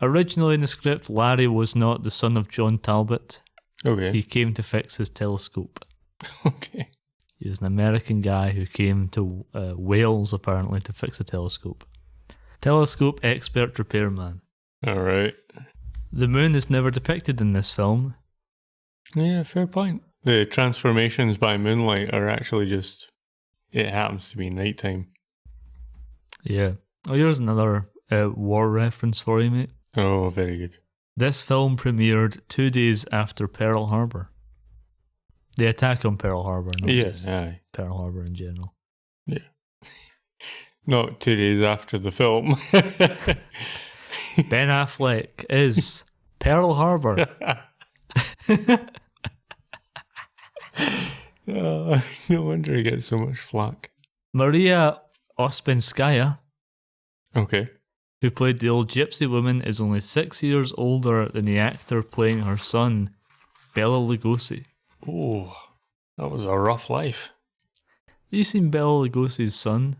B: Originally in the script, Larry was not the son of John Talbot.
A: Okay.
B: He came to fix his telescope.
A: Okay.
B: He was an American guy who came to Wales, apparently, to fix a telescope. Telescope expert repairman.
A: Alright.
B: The moon is never depicted in this film.
A: Yeah, fair point. The transformations by moonlight are actually just... It happens to be nighttime.
B: Yeah. Oh, here's another war reference for you, mate.
A: Oh, very good.
B: This film premiered 2 days after Pearl Harbor. The attack on Pearl Harbor, not just Pearl Harbor in general.
A: Yeah. Not 2 days after the film.
B: Ben Affleck is Pearl Harbor.
A: No wonder he gets so much flack.
B: Maria Ospinskaya,
A: okay,
B: who played the old gypsy woman, is only 6 years older than the actor playing her son, Bela Lugosi.
A: Oh, that was a rough life.
B: Have you seen Bela Lugosi's son?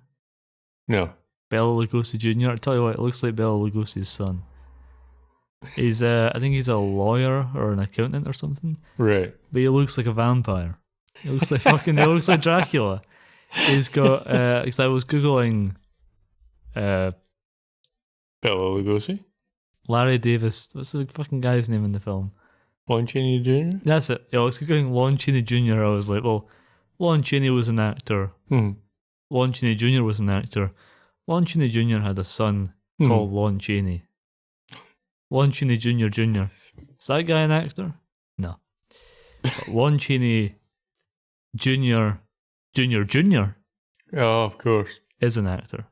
A: No.
B: Bela Lugosi Jr. I tell you what, it looks like Bela Lugosi's son. He's I think he's a lawyer or an accountant or something.
A: Right.
B: But he looks like a vampire. He looks like he looks like Dracula. He's got because I was Googling
A: Bela Lugosi?
B: Larry Davis. What's the fucking guy's name in the film?
A: Lon Chaney Jr.?
B: That's it. Yeah, I was Googling Lon Chaney Jr. I was like, well, Lon Chaney was an actor. Lon Chaney Jr. was an actor. Lon Chaney Jr. had a son called Lon Chaney. Lon Chaney Jr. Jr. Is that guy an actor? No. But Lon Chaney Jr.
A: Oh, of course.
B: Is an actor.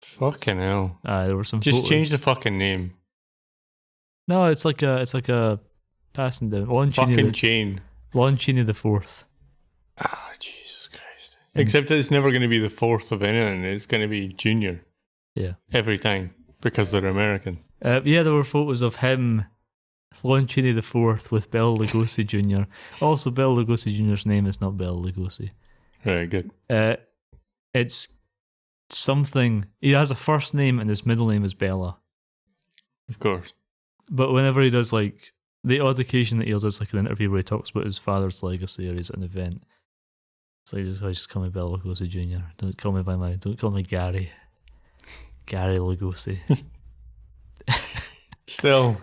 A: Fucking hell.
B: There were some
A: Just
B: photos.
A: change the fucking name.
B: No, it's like a passing down. Lon
A: fucking chain.
B: Lon Chaney the Fourth.
A: Ah, Jesus Christ. Except that it's never going to be the fourth of anything. It's going to be Junior.
B: Yeah.
A: Every time. Because they're American.
B: Yeah, there were photos of him, Lon Chaney the Fourth, with Bela Lugosi Jr. Also, Bela Lugosi Jr.'s name is not Bela Lugosi.
A: Very good.
B: It's something. He has a first name and his middle name is Bella.
A: Of course.
B: But whenever he does like the odd occasion that he'll does like an interview where he talks about his father's legacy or he's at an event, it's like just call me Bella Lugosi Jr. Don't call me Gary. Gary Lugosi.
A: Still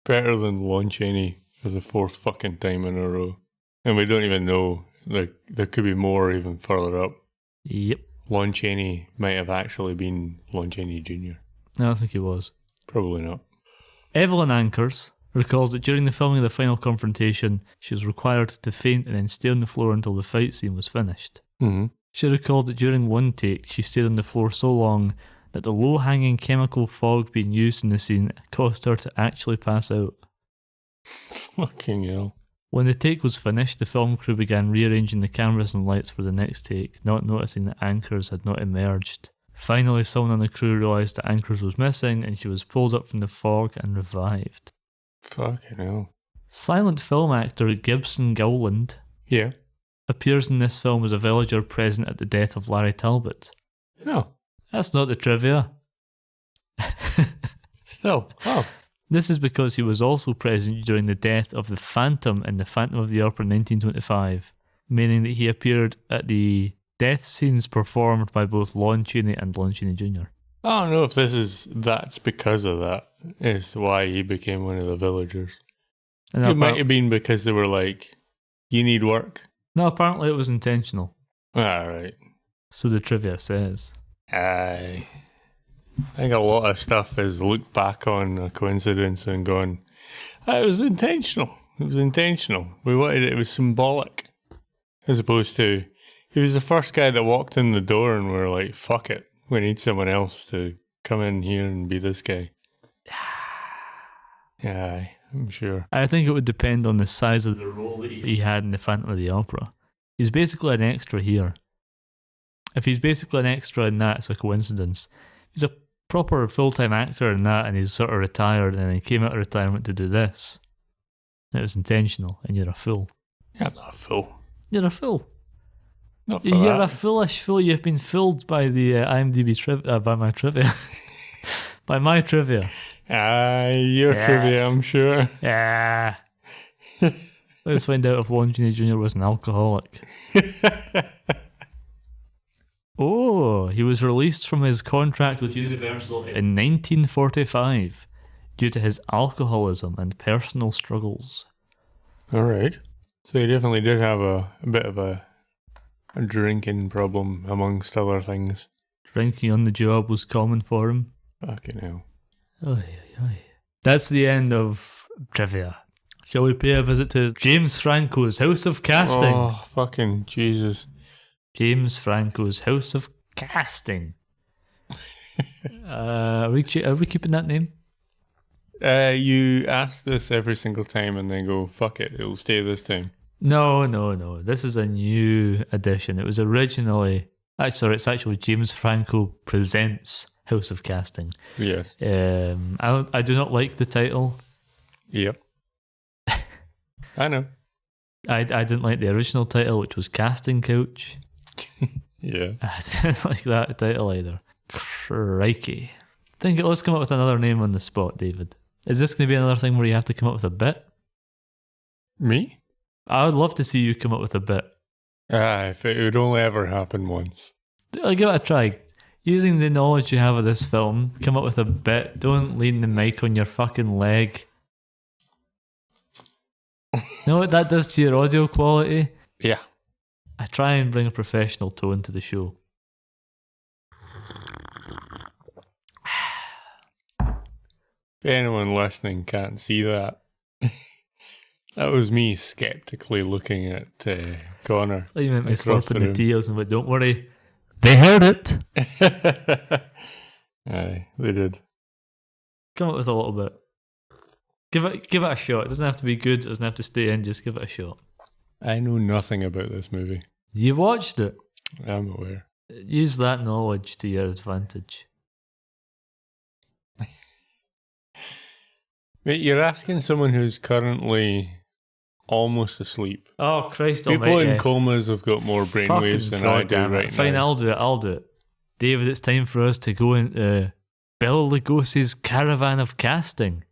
A: better than Lon Chaney for the fourth fucking time in a row. And we don't even know. Like, there could be more even further up.
B: Yep.
A: Lon Chaney might have actually been Lon Chaney Jr.
B: I don't think he was.
A: Probably not.
B: Evelyn Ankers recalls that during the filming of the final confrontation, she was required to faint and then stay on the floor until the fight scene was finished.
A: Mm-hmm.
B: She recalled that during one take, she stayed on the floor so long that the low-hanging chemical fog being used in the scene caused her to actually pass out.
A: Fucking hell.
B: When the take was finished, the film crew began rearranging the cameras and lights for the next take, not noticing that Ankers had not emerged. Finally, someone on the crew realised that Ankers was missing and she was pulled up from the fog and revived.
A: Fucking hell.
B: Silent film actor Gibson Gowland appears in this film as a villager present at the death of Larry Talbot.
A: Oh.
B: That's not the trivia.
A: Still. Oh.
B: This is because he was also present during the death of the Phantom in The Phantom of the Opera 1925, meaning that he appeared at the death scenes performed by both Lon Chaney and Lon Chaney Jr.
A: I don't know if that's because of that, is why he became one of the villagers. It might have been because they were like, you need work.
B: No, apparently it was intentional.
A: Alright.
B: So the trivia says.
A: I think a lot of stuff is looked back on a coincidence and gone, it was intentional. It was intentional. We wanted it was symbolic. As opposed to, he was the first guy that walked in the door and we were like, fuck it. We need someone else to come in here and be this guy. Yeah, I'm sure.
B: I think it would depend on the size of the role that he had in The Phantom of the Opera. He's basically an extra here. If he's basically an extra in that, it's a coincidence. He's a proper full-time actor in that and he's sort of retired and then he came out of retirement to do this. It was intentional and you're a fool.
A: Yeah, I'm not a fool.
B: You're a fool.
A: Not for
B: You're
A: that.
B: a foolish fool. You've been fooled by the IMDb by my trivia. By my trivia.
A: Your trivia, I'm sure.
B: Yeah. Let's find out if Lon Chaney Jr. was an alcoholic. Oh, he was released from his contract with Universal in 1945 due to his alcoholism and personal struggles.
A: Alright. So he definitely did have a bit of a drinking problem amongst other things.
B: Drinking on the job was common for him.
A: Fucking hell.
B: Oy, oy, oy. That's the end of trivia. Shall we pay a visit to James Franco's House of Casting?
A: Oh, fucking Jesus.
B: James Franco's House of Casting. Are we keeping that name?
A: You ask this every single time and then go, fuck it, it'll stay this time.
B: No. This is a new edition. It was originally... it's actually James Franco Presents House of Casting.
A: Yes.
B: I do not like the title.
A: Yep. I know.
B: I didn't like the original title, which was Casting Couch.
A: Yeah.
B: I didn't like that title either. Crikey. Let's come up with another name on the spot, David. Is this going to be another thing where you have to come up with a bit?
A: Me?
B: I would love to see you come up with a bit.
A: If it would only ever happen once.
B: I'll give it a try. Using the knowledge you have of this film, come up with a bit. Don't lean the mic on your fucking leg. Know what that does to your audio quality?
A: Yeah.
B: I try and bring a professional tone to the show.
A: If anyone listening can't see that, that was me skeptically looking at Connor.
B: You meant me
A: across
B: slapping the
A: room.
B: tears and went, don't worry, they heard it.
A: Aye, they did.
B: Come up with a little bit. Give it a shot. It doesn't have to be good. It doesn't have to stay in. Just give it a shot.
A: I know nothing about this movie.
B: You watched it.
A: I'm aware.
B: Use that knowledge to your advantage.
A: Mate, you're asking someone who's currently almost asleep.
B: Oh, Christ
A: People
B: almighty.
A: in comas have got more brainwaves than I do right
B: Fine,
A: now.
B: I'll do it. David, it's time for us to go into Bela Lugosi's caravan of casting.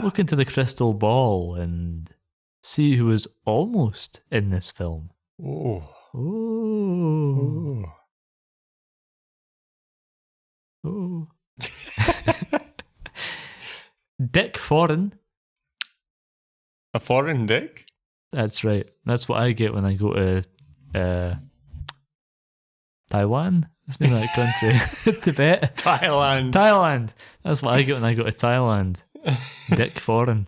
B: Look into the crystal ball and see who is almost in this film.
A: Oh.
B: Ooh. Ooh. Dick Foreign.
A: A foreign dick?
B: That's right. That's what I get when I go to Taiwan. That's the name of that country. Tibet. Thailand. That's what I get when I go to Thailand. Dick Foreign.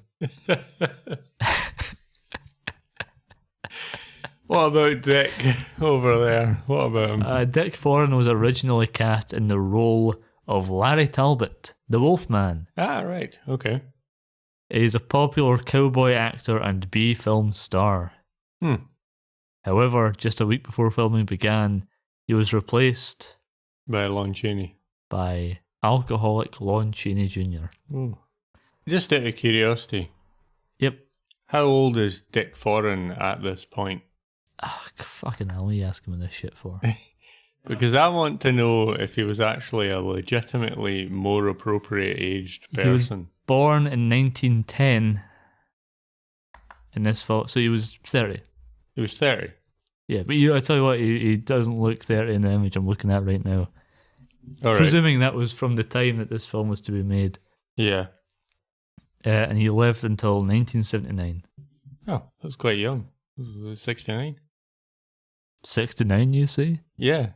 A: What about Dick over there? What about him?
B: Dick Foreign was originally cast in the role of Larry Talbot, the Wolfman.
A: Ah, right. Okay.
B: He's a popular cowboy actor and B-film star. However, just a week before filming began, he was replaced
A: By Lon Chaney.
B: by alcoholic Lon Chaney Jr.
A: Oh. Just out of curiosity,
B: Yep.
A: how old is Dick Foreign at this point?
B: Fucking hell, what are you asking me this shit for?
A: Because I want to know if he was actually a legitimately more appropriate aged
B: He was
A: person.
B: born in 1910 in this film, so he was 30.
A: He was 30.
B: Yeah, but I tell you what, he doesn't look 30 in the image I'm looking at right now.
A: All right.
B: Presuming that was from the time that this film was to be made.
A: Yeah.
B: And he lived until 1979.
A: Oh, that's quite young. 69?
B: 69, you say?
A: Yeah.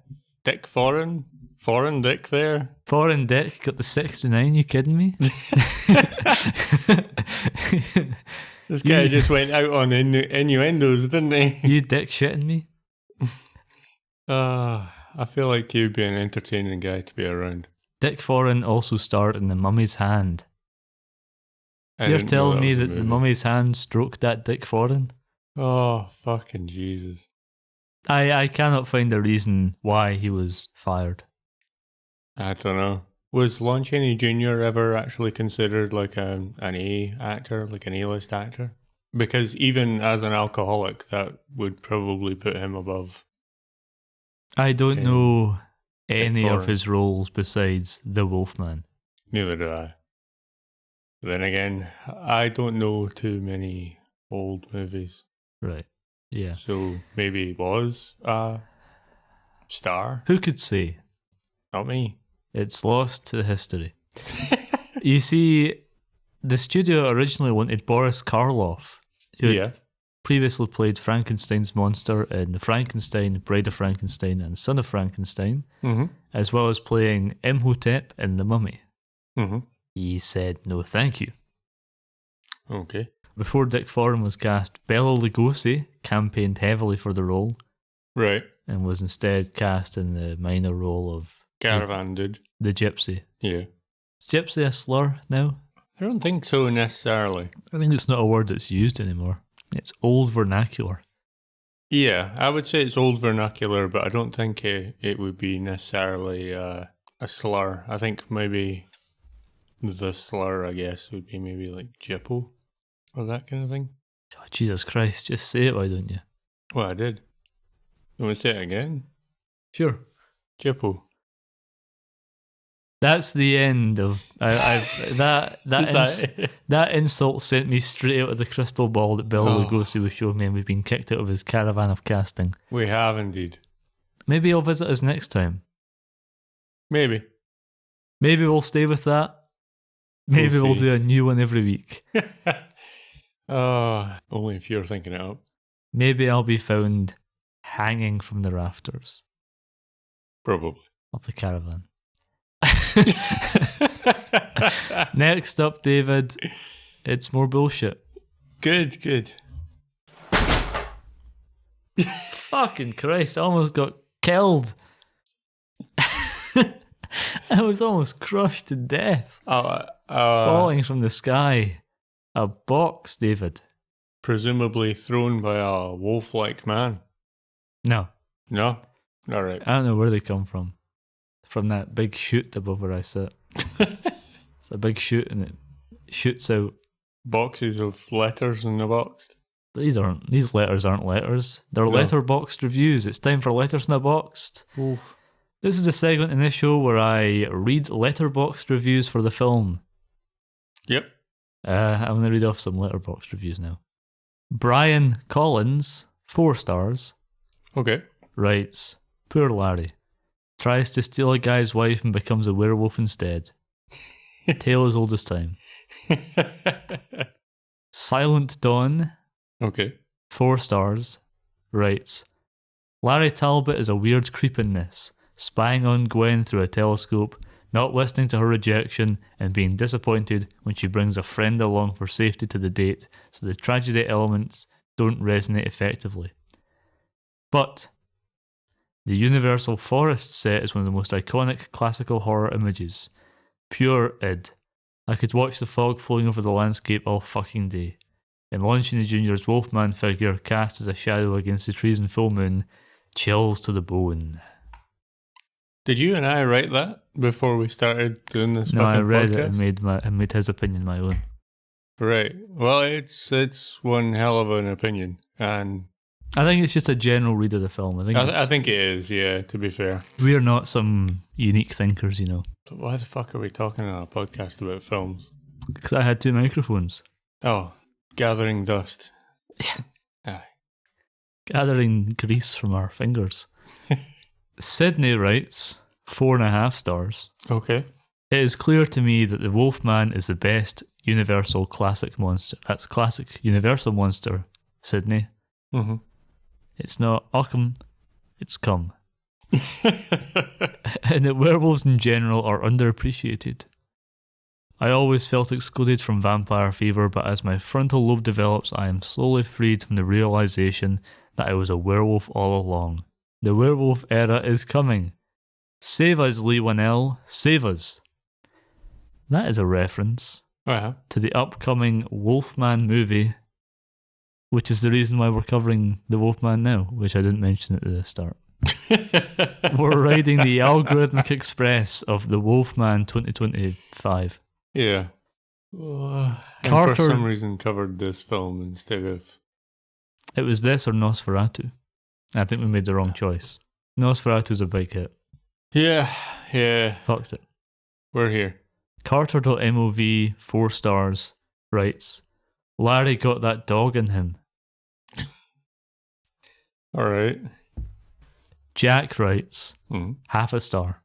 A: Dick Foreign? Foreign Dick there?
B: Foreign Dick got the 69, you kidding me?
A: This guy just went out on innuendos, didn't he?
B: You dick shitting me?
A: I feel like you'd be an entertaining guy to be around.
B: Dick Foreign also starred in The Mummy's Hand.
A: I
B: You're
A: didn't know
B: telling me
A: was a
B: that The
A: movie.
B: Mummy's Hand stroked that Dick Foreign?
A: Oh, fucking Jesus.
B: I cannot find a reason why he was fired.
A: I don't know. Was Lon Chaney Jr. ever actually considered like an A actor, like an A-list actor? Because even as an alcoholic, that would probably put him above.
B: I don't know
A: Dick
B: any of
A: Foreign.
B: his roles besides The Wolfman.
A: Neither do I. Then again, I don't know too many old movies.
B: Right. Yeah.
A: So maybe he was a star.
B: Who could say?
A: Not me.
B: It's lost to history. You see, the studio originally wanted Boris Karloff, who had previously played Frankenstein's monster in The Frankenstein, Bride of Frankenstein, and Son of Frankenstein, as well as playing Imhotep in The Mummy. He said no thank you.
A: Okay.
B: Before Dick Foreign was cast, Bela Lugosi campaigned heavily for the role
A: Right.
B: and was instead cast in the minor role of
A: Caravan did.
B: the Gypsy.
A: Yeah.
B: Is Gypsy a slur now?
A: I don't think so necessarily.
B: I think it's not a word that's used anymore. It's old vernacular.
A: Yeah, I would say it's old vernacular, but I don't think it would be necessarily a slur. I think maybe the slur, I guess, would be maybe like Jippo or that kind of thing.
B: Oh, Jesus Christ, just say it, why don't you?
A: Well, I did. You want to say it again?
B: Sure.
A: Jippo.
B: That's the end of that insult sent me straight out of the crystal ball that Bela Lugosi was showing me, and we've been kicked out of his caravan of casting.
A: We have indeed.
B: Maybe he'll visit us next time.
A: Maybe.
B: Maybe we'll stay with that. Maybe we'll do a new one every week.
A: Only if you're thinking it up.
B: Maybe I'll be found hanging from the rafters
A: Probably.
B: of the caravan. Next up, David, it's more bullshit.
A: Good.
B: Fucking Christ, I almost got killed. I was almost crushed to death. Falling from the sky. A box, David.
A: Presumably thrown by a wolf-like man.
B: No.
A: No? All right.
B: I don't know where they come from. From that big chute above where I sit. It's a big chute and it shoots out.
A: Boxes of letters in the box.
B: These letters aren't letters. They're
A: No.
B: letterboxed reviews. It's time for Letters in a Boxed.
A: Oof.
B: This is a segment in this show where I read letterboxed reviews for the film.
A: Yep.
B: I'm going to read off some letterboxed reviews now. Brian Collins, 4 stars,
A: Okay.
B: writes, "Poor Larry. Tries to steal a guy's wife and becomes a werewolf instead. Tale as old as time." Silent Dawn,
A: Okay.
B: 4 stars, writes, "Larry Talbot is a weird creep in this, spying on Gwen through a telescope, not listening to her rejection, and being disappointed when she brings a friend along for safety to the date, so the tragedy elements don't resonate effectively. But the Universal Forest set is one of the most iconic classical horror images. Pure id. I could watch the fog flowing over the landscape all fucking day. And Lon Chaney Jr.'s Wolfman figure cast as a shadow against the trees in full moon, chills to the bone."
A: Did you and I write that before we started doing this?
B: No, I
A: fucking
B: read
A: podcast?
B: it and made his opinion my own.
A: Right. Well, it's one hell of an opinion, and
B: I think it's just a general read of the film.
A: I think it is. Yeah. To be fair,
B: we're not some unique thinkers, you know.
A: but why the fuck are we talking on a podcast about films?
B: Because I had 2 microphones.
A: Oh, gathering dust. Aye.
B: Gathering grease from our fingers. Sydney writes, 4.5 stars.
A: Okay.
B: "It is clear to me that the Wolfman is the best universal classic monster." That's classic universal monster, Sydney.
A: Mm-hmm.
B: It's not Occam, it's cum. And that werewolves in general are underappreciated. I always felt excluded from vampire fever, but as my frontal lobe develops, I am slowly freed from the realization that I was a werewolf all along. The werewolf era is coming. Save us, Leigh Whannell. Save us. That is a reference
A: Uh-huh.
B: to the upcoming Wolfman movie, which is the reason why we're covering the Wolfman now, which I didn't mention at the start. We're riding the algorithmic express of the Wolfman 2025.
A: Yeah. And
B: Carter-
A: for some reason covered this film instead of...
B: It was this or Nosferatu. I think we made the wrong choice. Nosferatu's a big hit.
A: Yeah.
B: Fucked it.
A: We're here.
B: Carter.mov, 4 stars, writes, "Larry got that dog in him."
A: All right.
B: Jack writes,
A: Mm.
B: 0.5 star.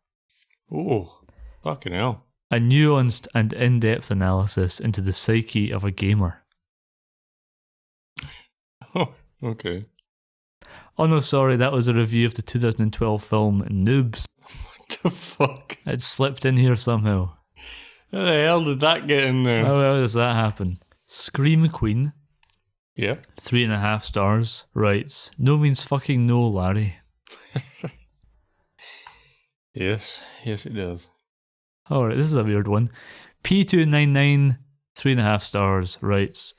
A: Oh, fucking hell.
B: "A nuanced and in-depth analysis into the psyche of a gamer."
A: Oh, okay.
B: Oh no, sorry, that was a review of the 2012 film Noobs.
A: What the fuck?
B: It slipped in here somehow.
A: How the hell did that get in there?
B: How does that happen? Scream Queen,
A: Yep.
B: 3.5 stars, writes, "No means fucking no, Larry."
A: Yes, it does.
B: Alright, this is a weird one. P299, 3.5 stars, writes,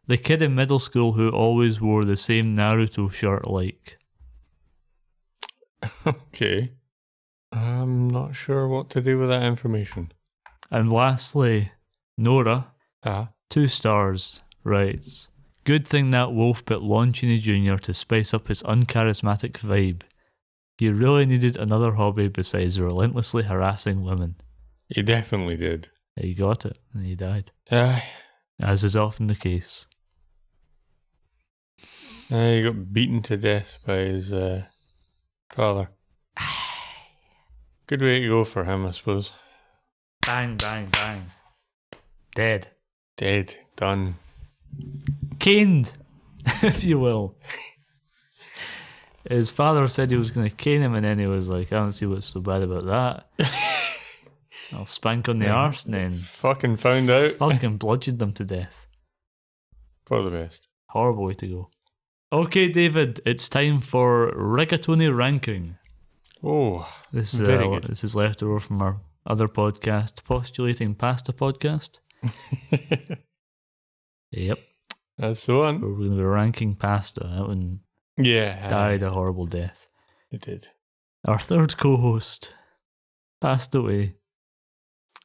B: "The kid in middle school who always wore the same Naruto shirt like."
A: Okay. I'm not sure what to do with that information.
B: And lastly, Nora,
A: Ah.
B: 2 stars, writes, "Good thing that wolf bit Lon Chaney Jr. to spice up his uncharismatic vibe. He really needed another hobby besides relentlessly harassing women."
A: He definitely did.
B: He got it, and he died,
A: Aye.
B: as is often the case.
A: He got beaten to death by his father. Good way to go for him, I suppose.
B: Bang, bang, bang. Dead.
A: Dead. Done.
B: Caned, if you will. His father said he was going to cane him, and then he was like, "I don't see what's so bad about that. I'll spank on the arse," and then
A: Fucking found out.
B: fucking bludgeoned them to death.
A: For the best.
B: Horrible way to go. Okay, David, it's time for Rigatoni Ranking.
A: Oh,
B: This is
A: very good.
B: this is left over from our other podcast, Postulating Pasta Podcast. Yep.
A: That's the one.
B: We're going to be ranking pasta. That one
A: Yeah.
B: died a horrible death.
A: It did.
B: Our third co-host passed away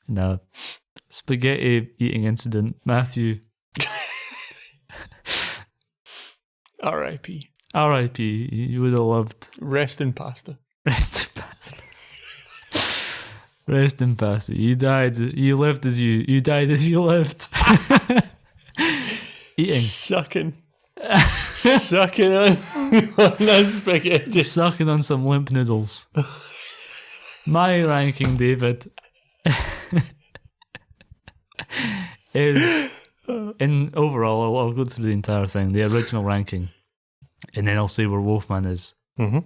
B: in a spaghetti eating incident. Matthew.
A: R.I.P.
B: R.I.P. You would have loved.
A: Rest in pasta.
B: Rest in pasta. Rest in pasta. You died. You lived as you. You died as you lived. Eating.
A: Sucking on that spaghetti.
B: Sucking on some limp noodles. My ranking, David, is in overall. I'll go through the entire thing, the original ranking, and then I'll say where Wolfman is.
A: Mm-hmm.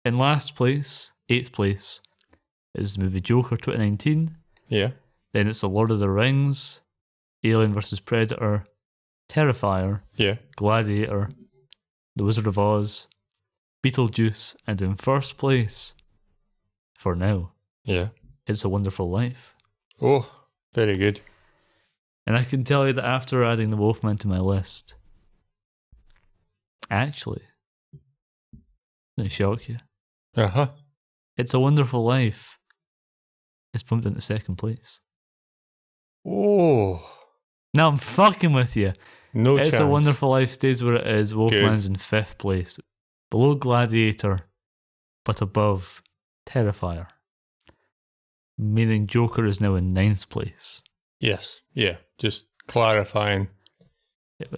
B: In last place, 8th place, is the movie Joker 2019.
A: Yeah.
B: Then it's The Lord of the Rings, Alien vs Predator, Terrifier,
A: Yeah.
B: Gladiator, The Wizard of Oz, Beetlejuice, and in first place, for now,
A: Yeah.
B: It's a Wonderful Life.
A: Oh, very good.
B: And I can tell you that after adding The Wolfman to my list, actually, I'm going to shock you.
A: Uh-huh.
B: It's a Wonderful Life is bumped into second place.
A: Oh.
B: Now I'm fucking with you.
A: No
B: It's
A: chance.
B: a Wonderful Life stays where it is. Wolfman's in 5th place. Below Gladiator, but above Terrifier. Meaning Joker is now in 9th place.
A: Yes. Yeah. Just clarifying.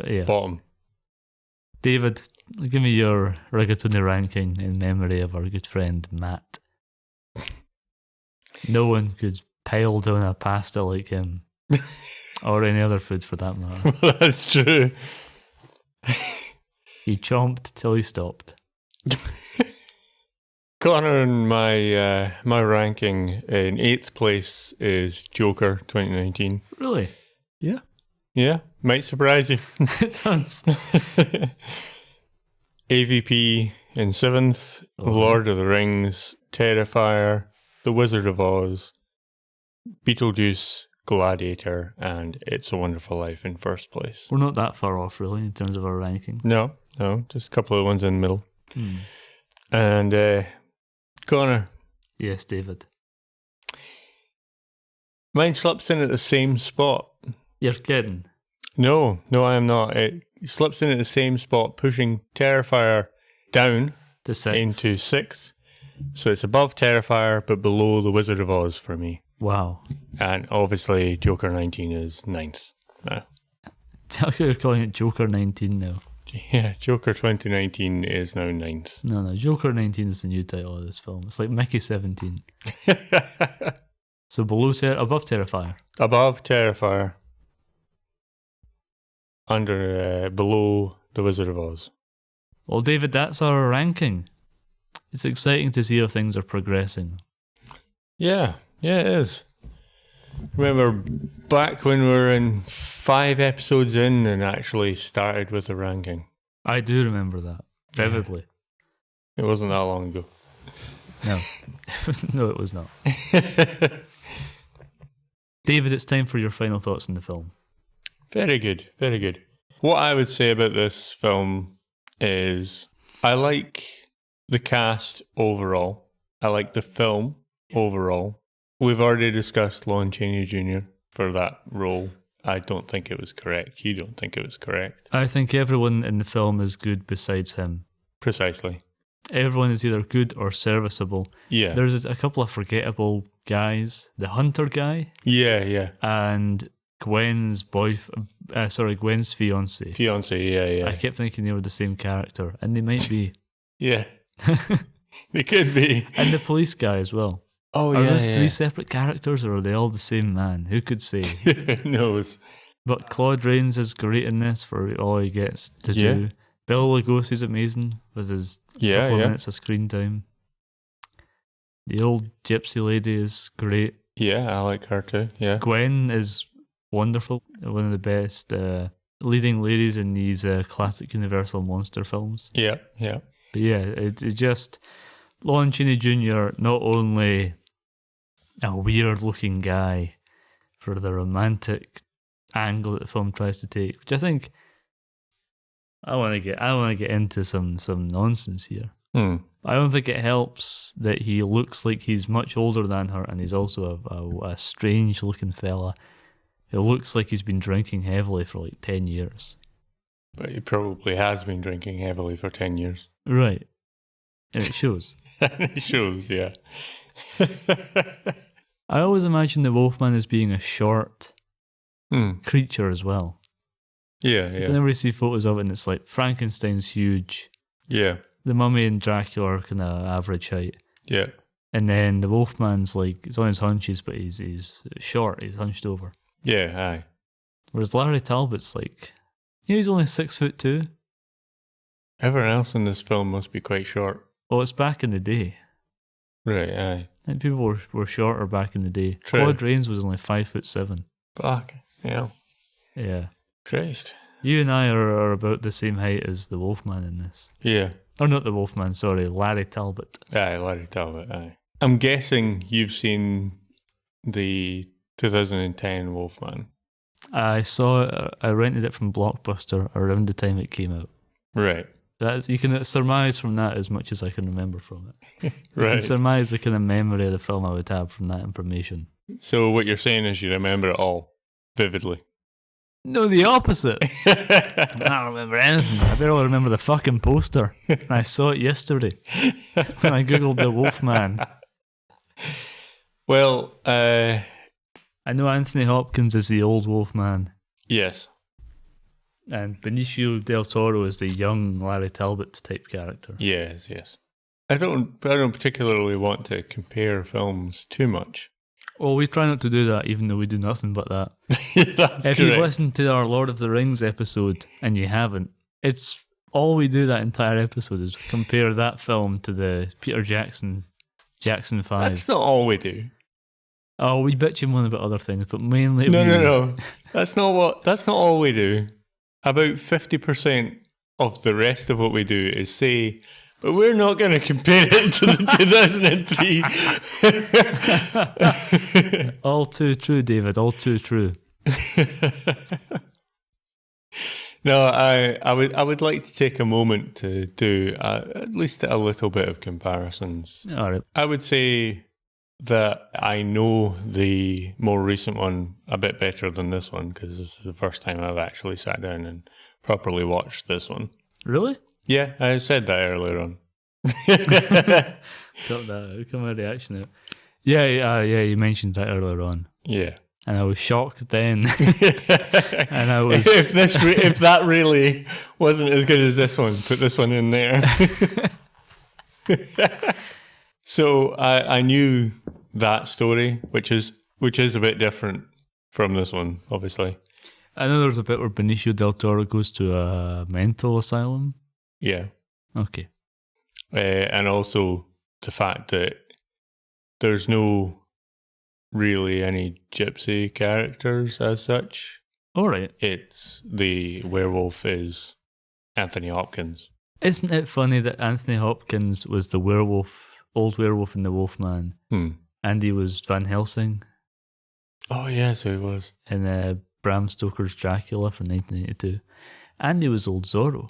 B: Yeah.
A: Bottom.
B: David, give me your rigatoni ranking in memory of our good friend Matt. No one could pile down a pasta like him. Or any other food for that matter.
A: Well, that's true.
B: He chomped till he stopped.
A: Connor, and my ranking in 8th place is Joker 2019.
B: Really?
A: Yeah. Yeah. Might surprise you.
B: It does.
A: AVP in 7th, Lord of the Rings, Terrifier, The Wizard of Oz, Beetlejuice, Gladiator, and It's a Wonderful Life in first place.
B: We're not that far off, really, in terms of our ranking.
A: No, just a couple of ones in the middle. And Connor.
B: Yes, David.
A: Mine slips in at the same spot.
B: You're kidding.
A: No, I am not. It slips in at the same spot, pushing Terrifier down
B: The 6th.
A: into 6th. So it's above Terrifier, but below The Wizard of Oz for me.
B: Wow.
A: And obviously, Joker 19 is 9th now.
B: You're calling it Joker 19 now.
A: Yeah, Joker 2019 is now 9th.
B: No, Joker 19 is the new title of this film. It's like Mickey 17. So above Terrifier.
A: Above Terrifier. Below The Wizard of Oz.
B: Well, David, that's our ranking. It's exciting to see how things are progressing.
A: Yeah, it is. Remember back when we were in 5 episodes in and actually started with the ranking.
B: I do remember that vividly.
A: It wasn't that long ago.
B: No. No, it was not. David, it's time for your final thoughts on the film.
A: Very good, very good. What I would say about this film is I like the cast overall. I like the film overall. We've already discussed Lon Chaney Jr. for that role. I don't think it was correct. You don't think it was correct.
B: I think everyone in the film is good besides him.
A: Precisely.
B: Everyone is either good or serviceable.
A: Yeah.
B: There's a couple of forgettable guys. The hunter guy.
A: Yeah.
B: And Gwen's Gwen's fiance.
A: Yeah.
B: I kept thinking they were the same character, and they might be.
A: Yeah. They could be.
B: And the police guy as well.
A: Oh,
B: Are those 3 separate characters, or are they all the same man? Who could say?
A: Who knows?
B: But Claude Rains is great in this for all he gets to do. Bela Lugosi's amazing with his couple of minutes of screen time. The old gypsy lady is great.
A: Yeah, I like her too. Yeah.
B: Gwen is wonderful. One of the best leading ladies in these classic Universal monster films.
A: Yeah.
B: But yeah, it's just Lon Chaney Jr. not only a weird looking guy for the romantic angle that the film tries to take, which I think I want to get into some nonsense here. I don't think it helps that he looks like he's much older than her, and he's also a strange looking fella. It looks like he's been drinking heavily for like 10 years.
A: But he probably has been drinking heavily for 10 years.
B: Right. And it shows.
A: It shows, yeah.
B: I always imagine the Wolfman as being a short creature as well.
A: Yeah, yeah.
B: Whenever you see photos of it, and it's like Frankenstein's huge.
A: Yeah.
B: The Mummy and Dracula are kind of average height.
A: Yeah.
B: And then the Wolfman's like, he's on his hunches, but he's short, he's hunched over.
A: Yeah, aye.
B: Whereas Larry Talbot's like, he's only 6'2".
A: Everyone else in this film must be quite short.
B: Oh, it's back in the day.
A: Right, aye.
B: I think people were shorter back in the day.
A: True.
B: Claude Rains was only 5'7".
A: Fuck, yeah.
B: Yeah.
A: Christ.
B: You and I are about the same height as the Wolfman in this.
A: Yeah.
B: Or not the Wolfman, sorry, Larry Talbot.
A: Aye, Larry Talbot, aye. I'm guessing you've seen the 2010 Wolfman.
B: I saw it, I rented it from Blockbuster around the time it came out.
A: Right.
B: You can surmise from that as much as I can remember from it. You
A: Right.
B: can surmise the kind of memory of the film I would have from that information.
A: So what you're saying is you remember it all vividly.
B: No, the opposite. I don't remember anything. I barely remember the fucking poster. And I saw it yesterday when I googled the Wolfman.
A: Well,
B: I know Anthony Hopkins is the old Wolfman.
A: yes.
B: And Benicio del Toro is the young Larry Talbot type character.
A: Yes, yes. I don't particularly want to compare films too much.
B: Well, we try not to do that, even though we do nothing but that.
A: That's
B: If
A: correct.
B: you've listened to our Lord of the Rings episode and you haven't, it's all we do that entire episode is compare that film to the Peter Jackson 5.
A: That's not all we do.
B: Oh, we bitch and moan about other things, but mainly
A: No. That's not all we do. About 50% of the rest of what we do is say, but we're not going to compare it to the 2003.
B: All too true, David. All too true.
A: No, I would like to take a moment to do at least a little bit of comparisons.
B: All right.
A: I would say that I know the more recent one a bit better than this one because this is the first time I've actually sat down and properly watched this one.
B: Really?
A: Yeah, I said that earlier on.
B: Got that. Come a reaction out. Yeah, you mentioned that earlier on.
A: Yeah.
B: And I was shocked then. And I was...
A: If that really wasn't as good as this one, put this one in there. So I knew that story, which is a bit different from this one, obviously.
B: I know there's a bit where Benicio del Toro goes to a mental asylum.
A: Yeah.
B: Okay.
A: And also the fact that there's no really any gypsy characters as such.
B: All right.
A: It's the werewolf is Anthony Hopkins.
B: Isn't it funny that Anthony Hopkins was the werewolf, old werewolf in The Wolfman, and he was Van Helsing
A: Oh, yes, he was.
B: in Bram Stoker's Dracula from 1982, and he was old Zorro.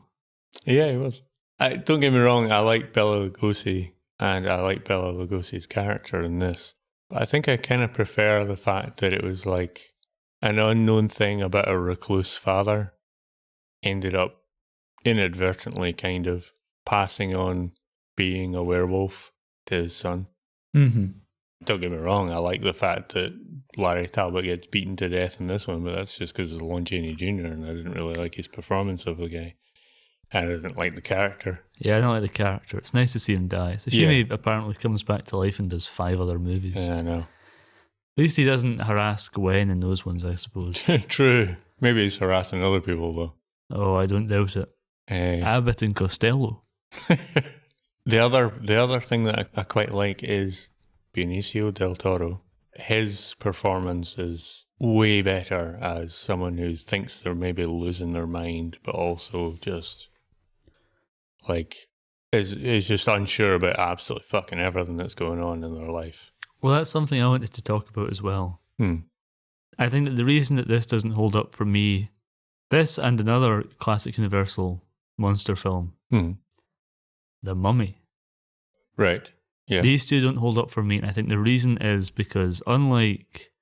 A: Yeah, he was. Don't get me wrong, I like Bela Lugosi, and I like Bela Lugosi's character in this. But I think I kind of prefer the fact that it was like an unknown thing about a recluse father ended up inadvertently kind of passing on being a werewolf to his son.
B: Mm-hmm.
A: Don't get me wrong, I like the fact that Larry Talbot gets beaten to death in this one, but that's just because of Lon Chaney Jr. and I didn't really like his performance of the guy. And I didn't like the character.
B: Yeah, I don't like the character. It's nice to see him die. It's a shame he apparently comes back to life and does 5 other movies.
A: Yeah, I know.
B: At least he doesn't harass Gwen in those ones, I suppose.
A: True. Maybe he's harassing other people, though.
B: Oh, I don't doubt it. Abbott and Costello.
A: The other thing that I quite like is Benicio del Toro. His performance is way better as someone who thinks they're maybe losing their mind, but also just is just unsure about absolutely fucking everything that's going on in their life.
B: Well, that's something I wanted to talk about as well. I think that the reason that this doesn't hold up for me, this and another classic Universal monster film, The Mummy.
A: Right. Yeah.
B: These two don't hold up for me, and I think the reason is because unlike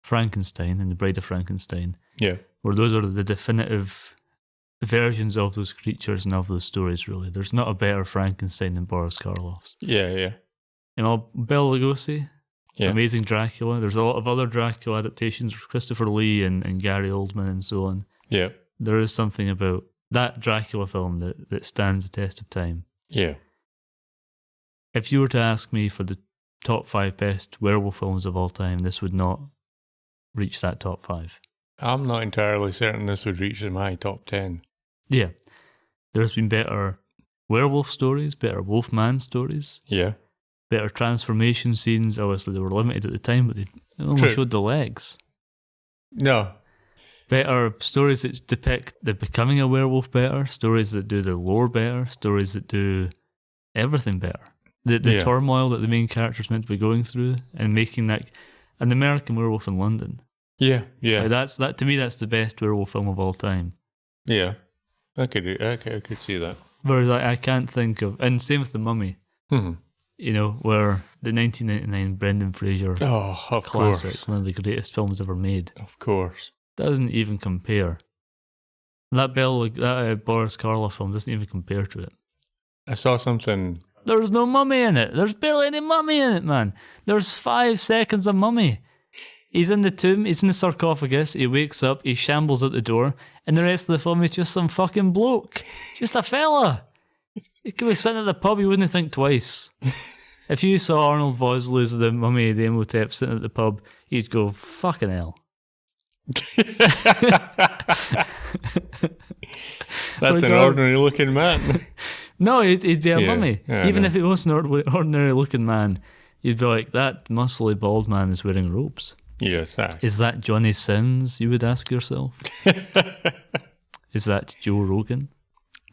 B: Frankenstein and The Bride of Frankenstein,
A: Yeah.
B: where those are the definitive versions of those creatures and of those stories, really. There's not a better Frankenstein than Boris Karloff's.
A: Yeah.
B: You know, Bela Lugosi,
A: Yeah.
B: Amazing Dracula. There's a lot of other Dracula adaptations, Christopher Lee and Gary Oldman and so on.
A: Yeah.
B: There is something about that Dracula film that stands the test of time.
A: Yeah.
B: If you were to ask me for the top 5 best werewolf films of all time, this would not reach that top 5.
A: I'm not entirely certain this would reach my top 10.
B: Yeah. There's been better werewolf stories, better wolfman stories,
A: Yeah.
B: better transformation scenes. Obviously, they were limited at the time, but they only
A: True.
B: showed the legs.
A: No.
B: Better stories that depict the becoming a werewolf better, stories that do the lore better, stories that do everything better. The turmoil that the main character's meant to be going through and making that an American Werewolf in London.
A: Yeah.
B: Like to me, that's the best werewolf film of all time.
A: Yeah. I could see that.
B: Whereas I can't think of, and same with The Mummy,
A: Mm-hmm.
B: you know, where the 1999 Brendan Fraser
A: Oh, of
B: classic,
A: course.
B: one of the greatest films ever made,
A: Of course.
B: doesn't even compare. That Boris Karloff film doesn't even compare to it.
A: I saw something.
B: There's no mummy in it. There's barely any mummy in it, man. There's 5 seconds of mummy. He's in the tomb, he's in the sarcophagus, he wakes up, he shambles out the door, and the rest of the film is just some fucking bloke. Just a fella. He could be sitting at the pub, you wouldn't think twice. If you saw Arnold Vosloo's The Mummy, the Imhotep, sitting at the pub, you'd go, fucking hell.
A: That's an ordinary looking man.
B: No, he'd be a mummy.
A: Yeah,
B: Even if he was an ordinary looking man, you'd be like, that muscly bald man is wearing robes.
A: Yes,
B: Is that Johnny Sins, you would ask yourself? Is that Joe Rogan?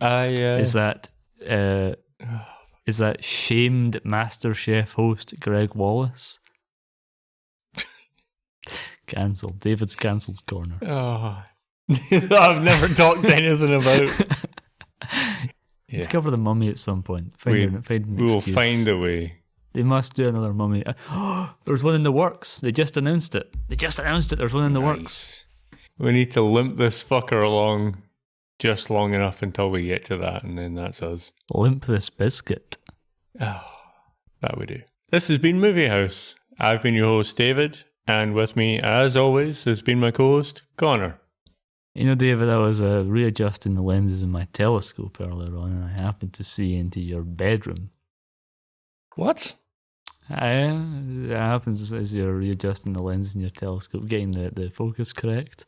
B: Is that shamed MasterChef host Greg Wallace? Cancelled. David's cancelled corner.
A: Oh. I've never talked anything about.
B: Let's cover The Mummy at some point. We will
A: find a way.
B: They must do another Mummy. There's one in the works. They just announced it. There's one in the works.
A: We need to limp this fucker along just long enough until we get to that, and then that's us.
B: Limp this biscuit.
A: Oh, that we do. This has been Movie House. I've been your host, David, and with me, as always, has been my co-host, Connor.
B: You know, David, I was readjusting the lenses in my telescope earlier on, and I happened to see into your bedroom.
A: What?
B: It happens as you're readjusting the lens in your telescope, getting the focus correct.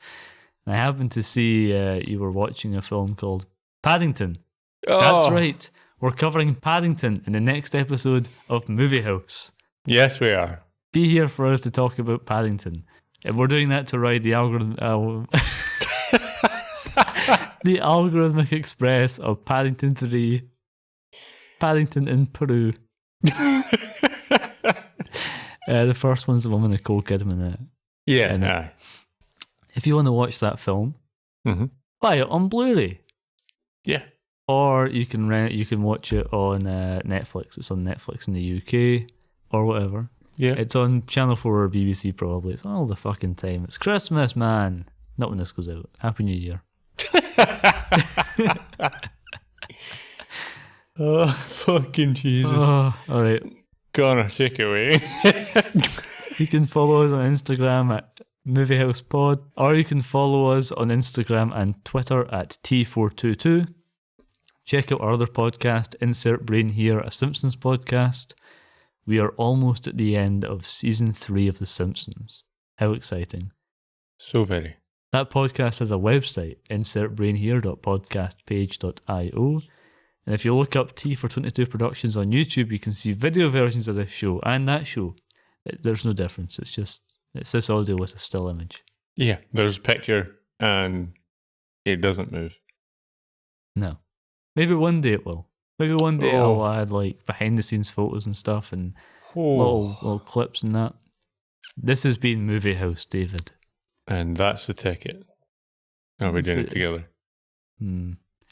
B: And I happened to see you were watching a film called Paddington.
A: Oh.
B: That's right. We're covering Paddington in the next episode of Movie House.
A: Yes, we are.
B: Be here for us to talk about Paddington. And we're doing that to ride the algorithm... the algorithmic express of Paddington 3, Paddington in Peru. The first one's the one with Nicole Kidman in it.
A: Yeah.
B: If you want to watch that film, buy it on Blu-ray.
A: Yeah.
B: Or you can watch it on Netflix. It's on Netflix in the UK or whatever.
A: Yeah.
B: It's on Channel 4 or BBC probably. It's all the fucking time. It's Christmas, man. Not when this goes out. Happy New Year.
A: Oh, fucking Jesus.
B: Oh, all right.
A: Connor, take it away.
B: You can follow us on Instagram at MovieHousePod, or you can follow us on Instagram and Twitter at T422. Check out our other podcast, Insert Brain Here, a Simpsons podcast. We are almost at the end of season 3 of The Simpsons. How exciting.
A: So very.
B: That podcast has a website, insertbrainhere.podcastpage.io. And if you look up T422 Productions on YouTube, you can see video versions of this show and that show. There's no difference. It's this audio with a still image.
A: Yeah, there's a picture and it doesn't move.
B: No. Maybe one day it will. Maybe one day I'll add like behind the scenes photos and stuff and little clips and that. This has been Movie House, David.
A: And that's the ticket. Are we doing it together?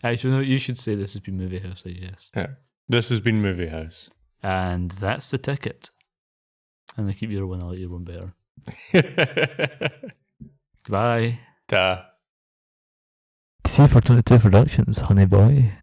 B: Actually, no, you should say this has been Movie House, I guess.
A: Yeah. This has been Movie House.
B: And that's the ticket. And I keep your one, I'll let your one better. Goodbye.
A: Ta.
C: C422 Productions, honey boy.